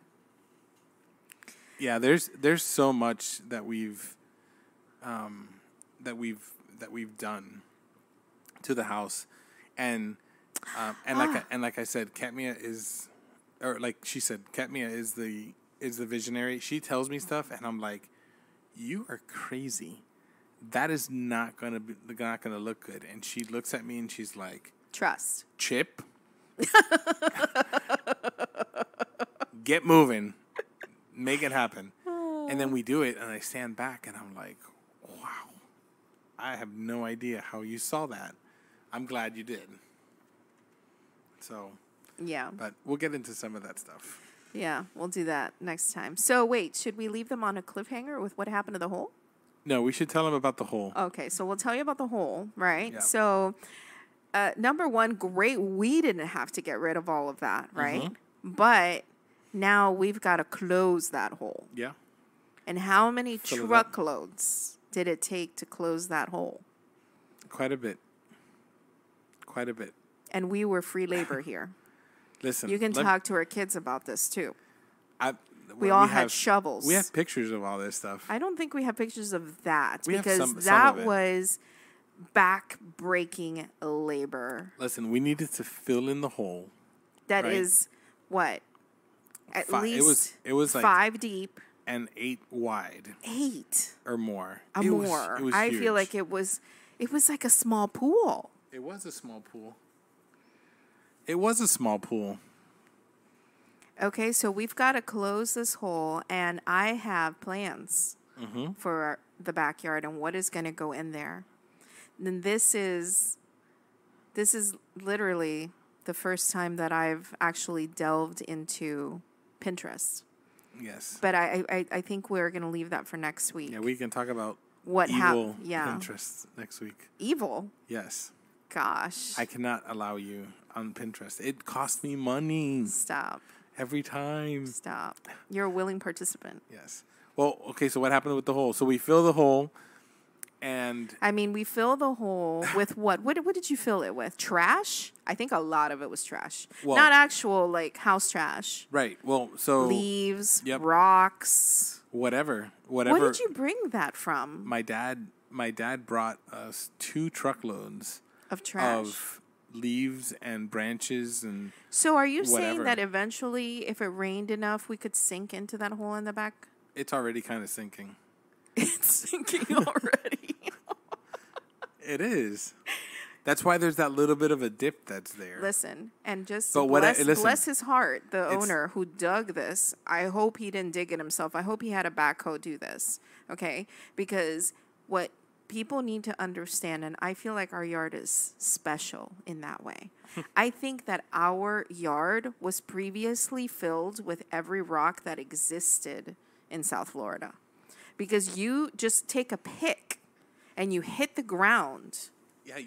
Yeah, there's so much that we've done to the house, and like I said, Katmia is, or like she said, Katmia is the visionary. She tells me stuff, and I'm like, you are crazy. That is not gonna look good. And she looks at me and she's like, trust. Chip, get moving. Make it happen. And then we do it, and I stand back, and I'm like, wow, I have no idea how you saw that. I'm glad you did. So. Yeah. But we'll get into some of that stuff. Yeah, we'll do that next time. So wait, should we leave them on a cliffhanger with what happened to the hole? No, we should tell them about the hole. Okay, so we'll tell you about the hole, right? Yeah. So, number one, great, we didn't have to get rid of all of that, right? Mm-hmm. But now we've got to close that hole. Yeah. And how many truckloads did it take to close that hole? Quite a bit. And we were free labor here. Listen. You can talk to our kids about this, too. We had shovels. We have pictures of all this stuff. I don't think we have pictures of that, because some that of it was back-breaking labor. Listen, we needed to fill in the hole. That is what? At least it was like 5 deep and 8 wide. 8 or more. It was I huge. feel like it was like a small pool. It was a small pool. Okay, so we've got to close this hole, and I have plans for the backyard and what is going to go in there. And this is literally the first time that I've actually delved into Pinterest. Yes. But I think we're going to leave that for next week. Yeah, we can talk about what evil yeah. Pinterest next week. Evil? Yes. Gosh. I cannot allow you on Pinterest. It costs me money. Stop. Every time. Stop. You're a willing participant. Yes. Well, okay, so what happened with the hole? So we fill the hole, and... I mean, we fill the hole with what? What did you fill it with? Trash? I think a lot of it was trash. Well, not actual, like, house trash. Right. Well, so... Leaves, yep. Rocks. Whatever. Where did you bring that from? My dad brought us 2 truckloads of trash. Of leaves and branches and So are you whatever. saying that eventually, if it rained enough, we could sink into that hole in the back? It's already kind of sinking. It's sinking already. It is. That's why there's that little bit of a dip that's there. Listen, and just but bless his heart, the owner who dug this. I hope he didn't dig it himself. I hope he had a backhoe do this, okay? Because what people need to understand, and I feel like our yard is special in that way. I think that our yard was previously filled with every rock that existed in South Florida. Because you just take a pick and you hit the ground. Yeah,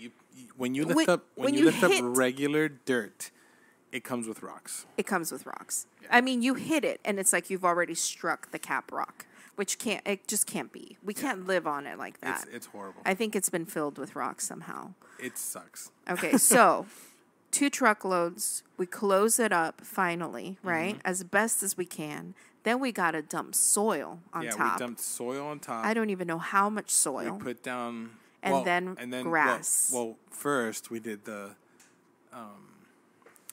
when you lift up regular dirt, it comes with rocks. It comes with rocks. Yeah. I mean, you hit it and it's like you've already struck the cap rock, which it just can't be. We can't live on it like that. It's horrible. I think it's been filled with rocks somehow. It sucks. Okay, so 2 truckloads. We close it up finally, right? As best as we can. Then we got to dump soil on top. Yeah, we dumped soil on top. I don't even know how much soil. We put down... And then grass. Well, first we did the...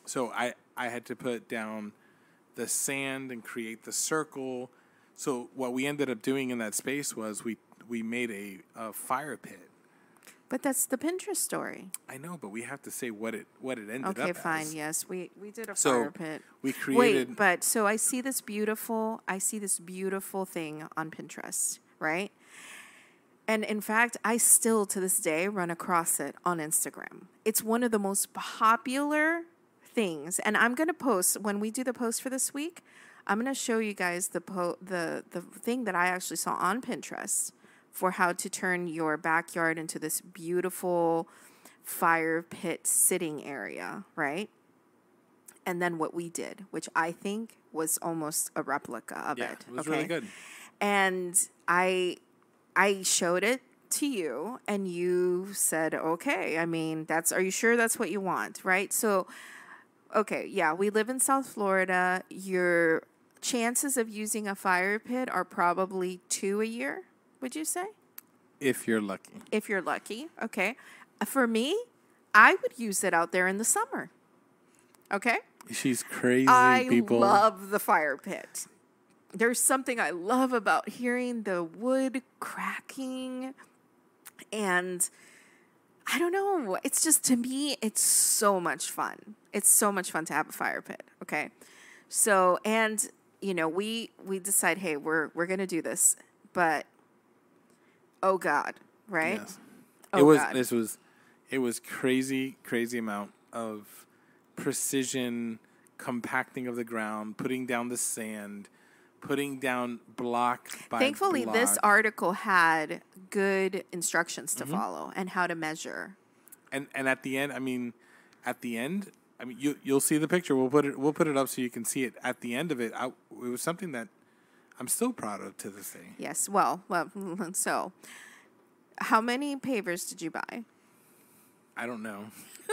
so I had to put down the sand and create the circle. So what we ended up doing in that space was we made a fire pit. But that's the Pinterest story. I know, but we have to say what it ended up as. Okay, fine. Yes, we did a fire pit. We created... Wait, but so I see this beautiful thing on Pinterest, right? And in fact, I still to this day run across it on Instagram. It's one of the most popular things, and I'm going to post when we do the post for this week. I'm going to show you guys the thing that I actually saw on Pinterest for how to turn your backyard into this beautiful fire pit sitting area, right? And then what we did, which I think was almost a replica of it. It was really good. And I showed it to you, and you said, okay, I mean, are you sure that's what you want, right? So, okay, yeah, we live in South Florida. Your chances of using a fire pit are probably 2 a year, would you say? If you're lucky. If you're lucky, okay. For me, I would use it out there in the summer, okay? She's crazy, I people. love the fire pit. There's something I love about hearing the wood cracking, and I don't know. It's just, to me, it's so much fun. It's so much fun to have a fire pit, okay? So, and, you know, we decide, hey, we're going to do this, but, oh, God, right? Yes. Oh, It was crazy amount of precision, compacting of the ground, putting down the sand, putting down block by Thankfully, block. this article had good instructions to follow and how to measure. And at the end, you'll see the picture. We'll put it up so you can see it. At the end of it, it was something that I'm still proud of to this day. Yes. Well. So, how many pavers did you buy? I don't know.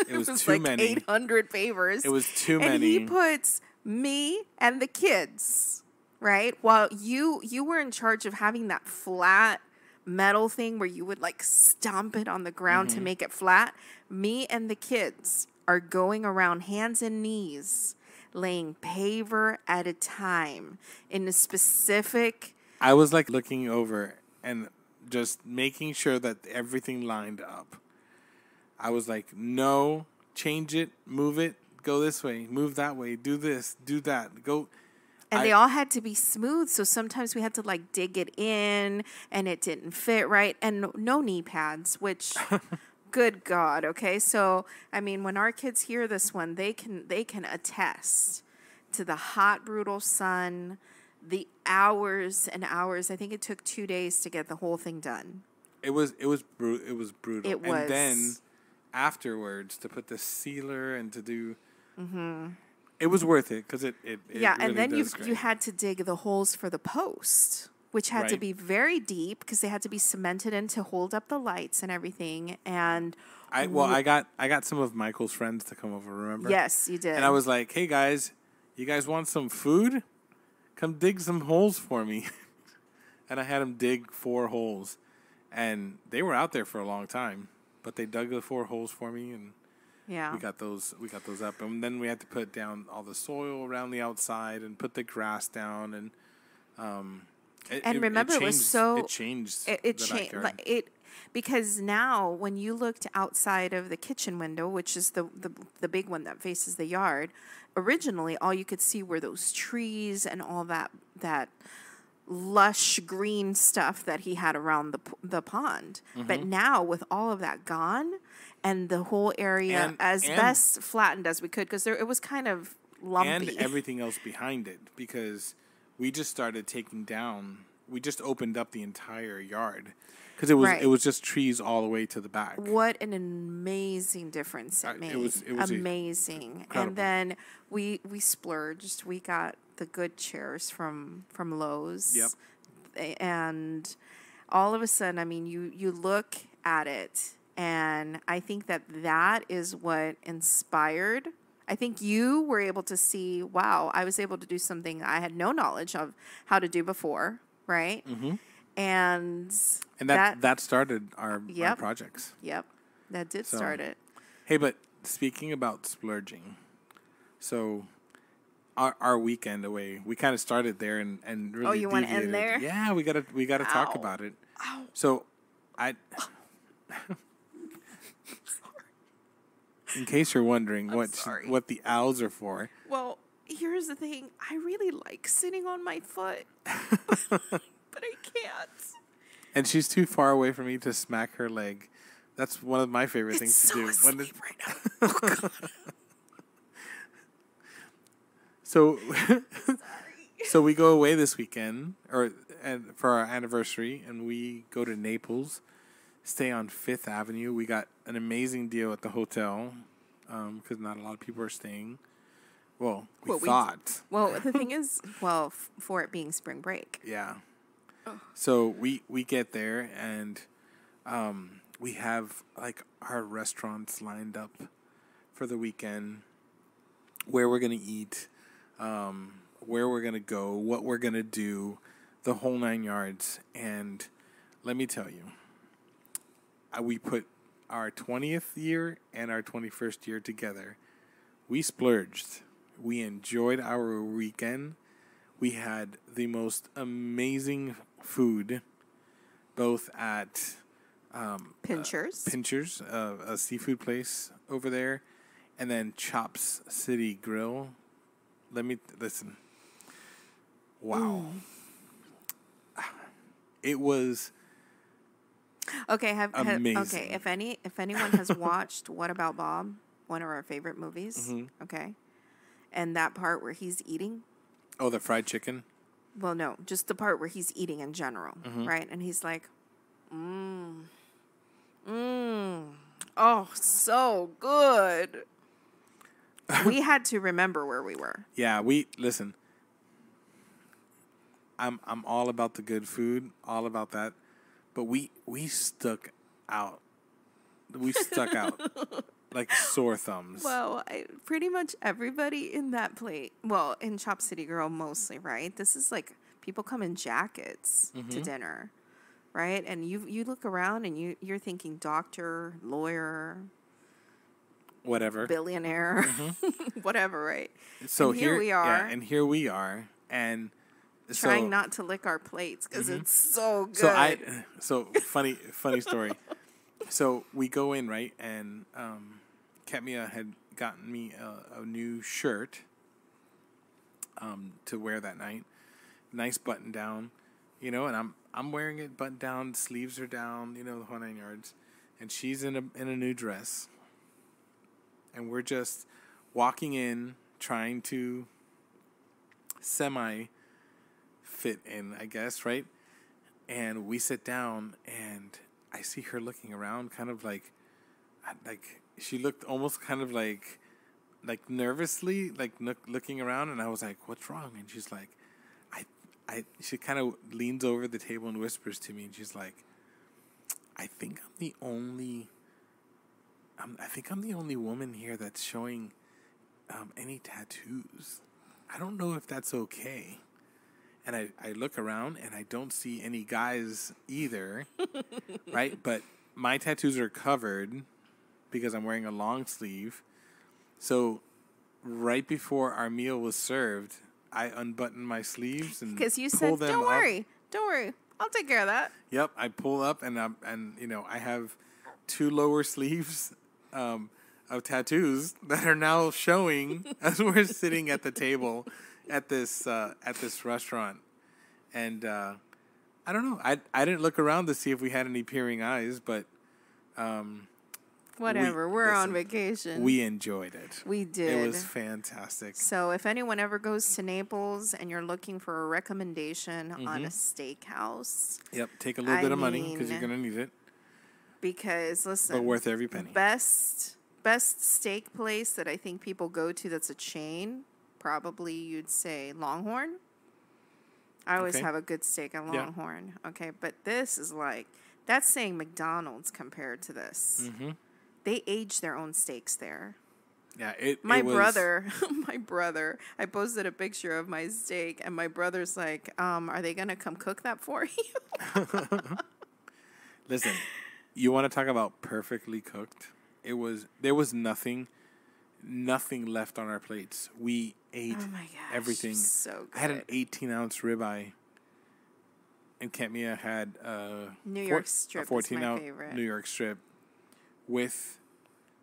It was too like many. 800 pavers. It was too many. And he puts me and the kids, right? While you were in charge of having that flat metal thing where you would like stomp it on the ground to make it flat. Me and the kids are going around hands and knees, laying paver at a time in a specific... I was like looking over and just making sure that everything lined up. I was like, no, change it, move it, go this way, move that way, do this, do that, go. And they all had to be smooth, so sometimes we had to like dig it in, and it didn't fit right, and no knee pads, which, good God, okay? So, I mean, when our kids hear this one, they can attest to the hot, brutal sun, the hours and hours. I think it took 2 days to get the whole thing done. It was brutal. It was. And then afterwards to put the sealer and to do. It was worth it because it Yeah, really and then does great. you had to dig the holes for the post, which had to Right. be very deep because they had to be cemented in to hold up the lights and everything. And I got some of Michael's friends to come over. Remember? yes, you did. And I was like, "Hey guys, you guys want some food? Come dig some holes for me." And I had them dig 4 holes, and they were out there for a long time, but they dug the 4 holes for me, and yeah. we got those up, and then we had to put down all the soil around the outside and put the grass down, and remember, it was so it changed it the changed backyard. because now when you looked outside of the kitchen window, which is the big one that faces the yard, originally all you could see were those trees and all that lush green stuff that he had around the pond. But now with all of that gone and the whole area And- as and- best flattened as we could, because it was kind of lumpy. And everything else behind it, because we just started taking down. We just opened up the entire yard because Right. it was just trees all the way to the back. What an amazing difference it made. It was amazing. incredible. And then we splurged. We got the good chairs from Lowe's. Yep. And all of a sudden, I mean, you look at it, and I think that is what inspired. I think you were able to see, wow, I was able to do something I had no knowledge of how to do before, right? Mm-hmm. And that started our Yep. projects. Yep, that did start it. Hey, but speaking about splurging, so our weekend away, we kind of started there and really. Oh, you want to end deviated. there? Yeah, we gotta talk Ow. about it. Ow. So, in case you're wondering sorry. what the owls are for, Well, here's the thing. I really like sitting on my foot, but I can't. and she's too far away from me to smack her leg. That's one of my favorite things to do. Asleep When right now. Oh, God. So, so we go away this weekend, and for our anniversary, and we go to Naples, stay on 5th Avenue. We got an amazing deal at the hotel, because not a lot of people are staying. Well, we thought. Well, the thing is, for it being spring break. Yeah. So we get there, and we have like our restaurants lined up for the weekend, where we're gonna eat, where we're gonna go, what we're gonna do, the whole 9 yards. And let me tell you, we put our 20th year and our 21st year together. We splurged. We enjoyed our weekend. We had the most amazing food, both at Pinchers. a seafood place over there, and then Chops City Grill. Listen. Wow. It was Okay, amazing. okay. If anyone has watched What About Bob, one of our favorite movies, okay, and that part where he's eating. Oh, the fried chicken? Well, no, just the part where he's eating in general, right? And he's like, oh, so good. We had to remember where we were. Yeah, listen. I'm all about the good food, all about that. But we stuck out. We stuck out like sore thumbs. Well, pretty much everybody in that plate, well, in Chop City Girl mostly, right? This is like people come in jackets to dinner, right? And you look around and you're thinking doctor, lawyer, Whatever. billionaire, whatever, right? So and here we are. Yeah, and here we are. And trying not to lick our plates because it's so good. So funny story. So we go in, right, and Katmia had gotten me a new shirt to wear that night. Nice button down, and I'm wearing it button down, sleeves are down, the whole 9 yards, and she's in a new dress, and we're just walking in, trying to fit in, I guess, right? And we sit down, and I see her looking around, kind of like she looked almost kind of like nervously, like looking around, and I was like, "What's wrong?" And she's like, she kind of leans over the table and whispers to me, and she's like, I think I'm the only woman here that's showing any tattoos. I don't know if that's okay." And I look around, and I don't see any guys either, right? But my tattoos are covered because I'm wearing a long sleeve. So right before our meal was served, I unbuttoned my sleeves and because you said, pulled them "Don't up. worry, I'll take care of that." Yep, I pull up, and I have 2 lower sleeves of tattoos that are now showing as we're sitting at the table at this restaurant. And I don't know. I didn't look around to see if we had any peering eyes, but whatever. We're on vacation. We enjoyed it. We did. It was fantastic. So if anyone ever goes to Naples and you're looking for a recommendation on a steakhouse, yep, take a little bit of money because you're gonna need it. Because listen, but worth every penny. Best steak place that I think people go to that's a chain, probably you'd say Longhorn. I always have a good steak at Longhorn. Yeah. Okay, but this is that's saying McDonald's compared to this. Mm-hmm. They age their own steaks there. Yeah, my brother, I posted a picture of my steak, and my brother's like, "Are they gonna come cook that for you?" Listen, you want to talk about perfectly cooked? There was nothing left on our plates. We ate everything. So good. I had an 18-ounce ribeye, and Kentmia had New York strip. A 14-ounce New York strip with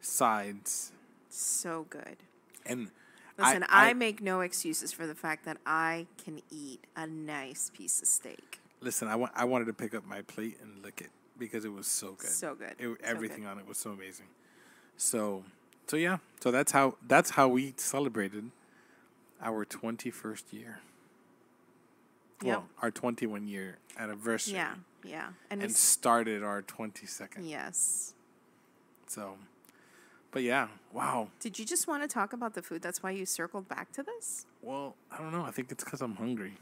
sides. So good. And listen, I make no excuses for the fact that I can eat a nice piece of steak. Listen, I wanted to pick up my plate and lick it because it was so good. So good. Everything on it was so amazing. So yeah. So that's how we celebrated our 21st year. Yep. Well, our 21-year anniversary. Yeah. And started our 22nd. Yes. So, but yeah, wow. Did you just want to talk about the food? That's why you circled back to this? Well, I don't know. I think it's because I'm hungry.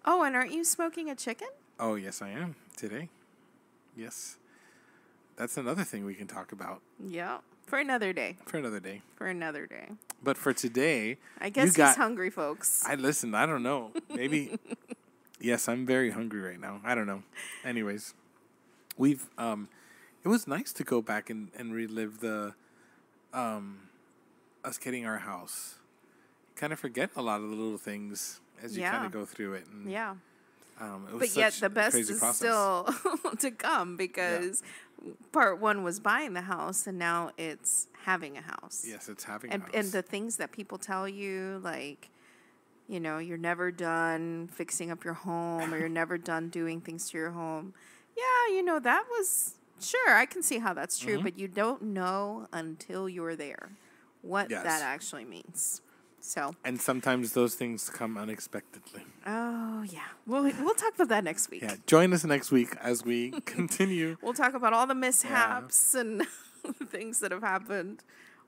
Oh, and aren't you smoking a chicken? Oh, yes, I am today. Yes. That's another thing we can talk about. Yeah. For another day. But for today, I guess he's hungry, folks. I don't know. Maybe. Yes, I'm very hungry right now. I don't know. Anyways, we've it was nice to go back and relive the us getting our house. You kind of forget a lot of the little things as you kind of go through it. And, but yet the best is still to come because part one was buying the house and now it's having a house. Yes, it's having a house. And the things that people tell you, like, you're never done fixing up your home or you're never done doing things to your home. Yeah, that was, sure, I can see how that's true, but you don't know until you're there what that actually means. So. And sometimes those things come unexpectedly. Oh, yeah. We'll talk about that next week. Yeah, join us next week as we continue. We'll talk about all the mishaps and things that have happened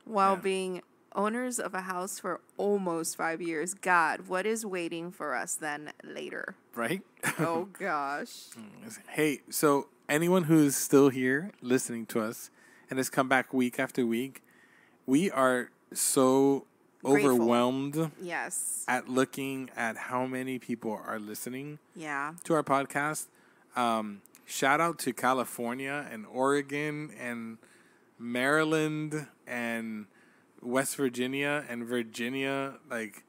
while being owners of a house for almost 5 years. God, what is waiting for us then later? Right? Oh, gosh. Hey, so anyone who's still here listening to us and has come back week after week, we are so overwhelmed at looking at how many people are listening to our podcast. Shout out to California and Oregon and Maryland and West Virginia and Virginia. Like,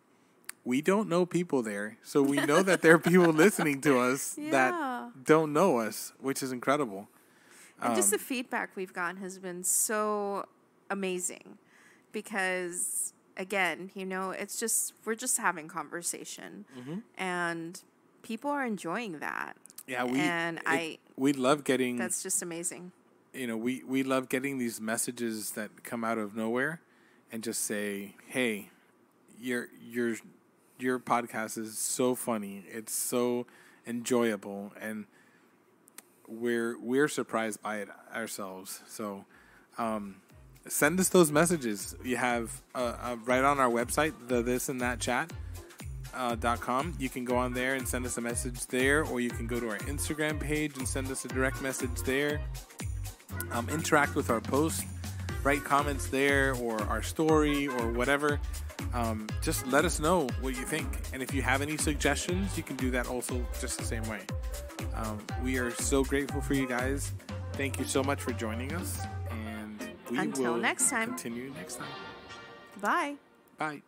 we don't know people there, so we know that there are people listening to us that don't know us, which is incredible. And just the feedback we've gotten has been so amazing because, again, it's just, we're just having conversation and people are enjoying that. Yeah, we love getting, that's just amazing. We love getting these messages that come out of nowhere and just say, hey, you're your podcast is so funny. It's so enjoyable, and we're surprised by it ourselves. So send us those messages. You have right on our website, the this and that chat.com. You can go on there and send us a message there, or you can go to our Instagram page and send us a direct message there. Interact with our post, write comments there, or our story, or whatever. Just let us know what you think, and if you have any suggestions, you can do that also just the same way. We are so grateful for you guys. Thank you so much for joining us, and we Until will next time. continue next time. Bye. Bye.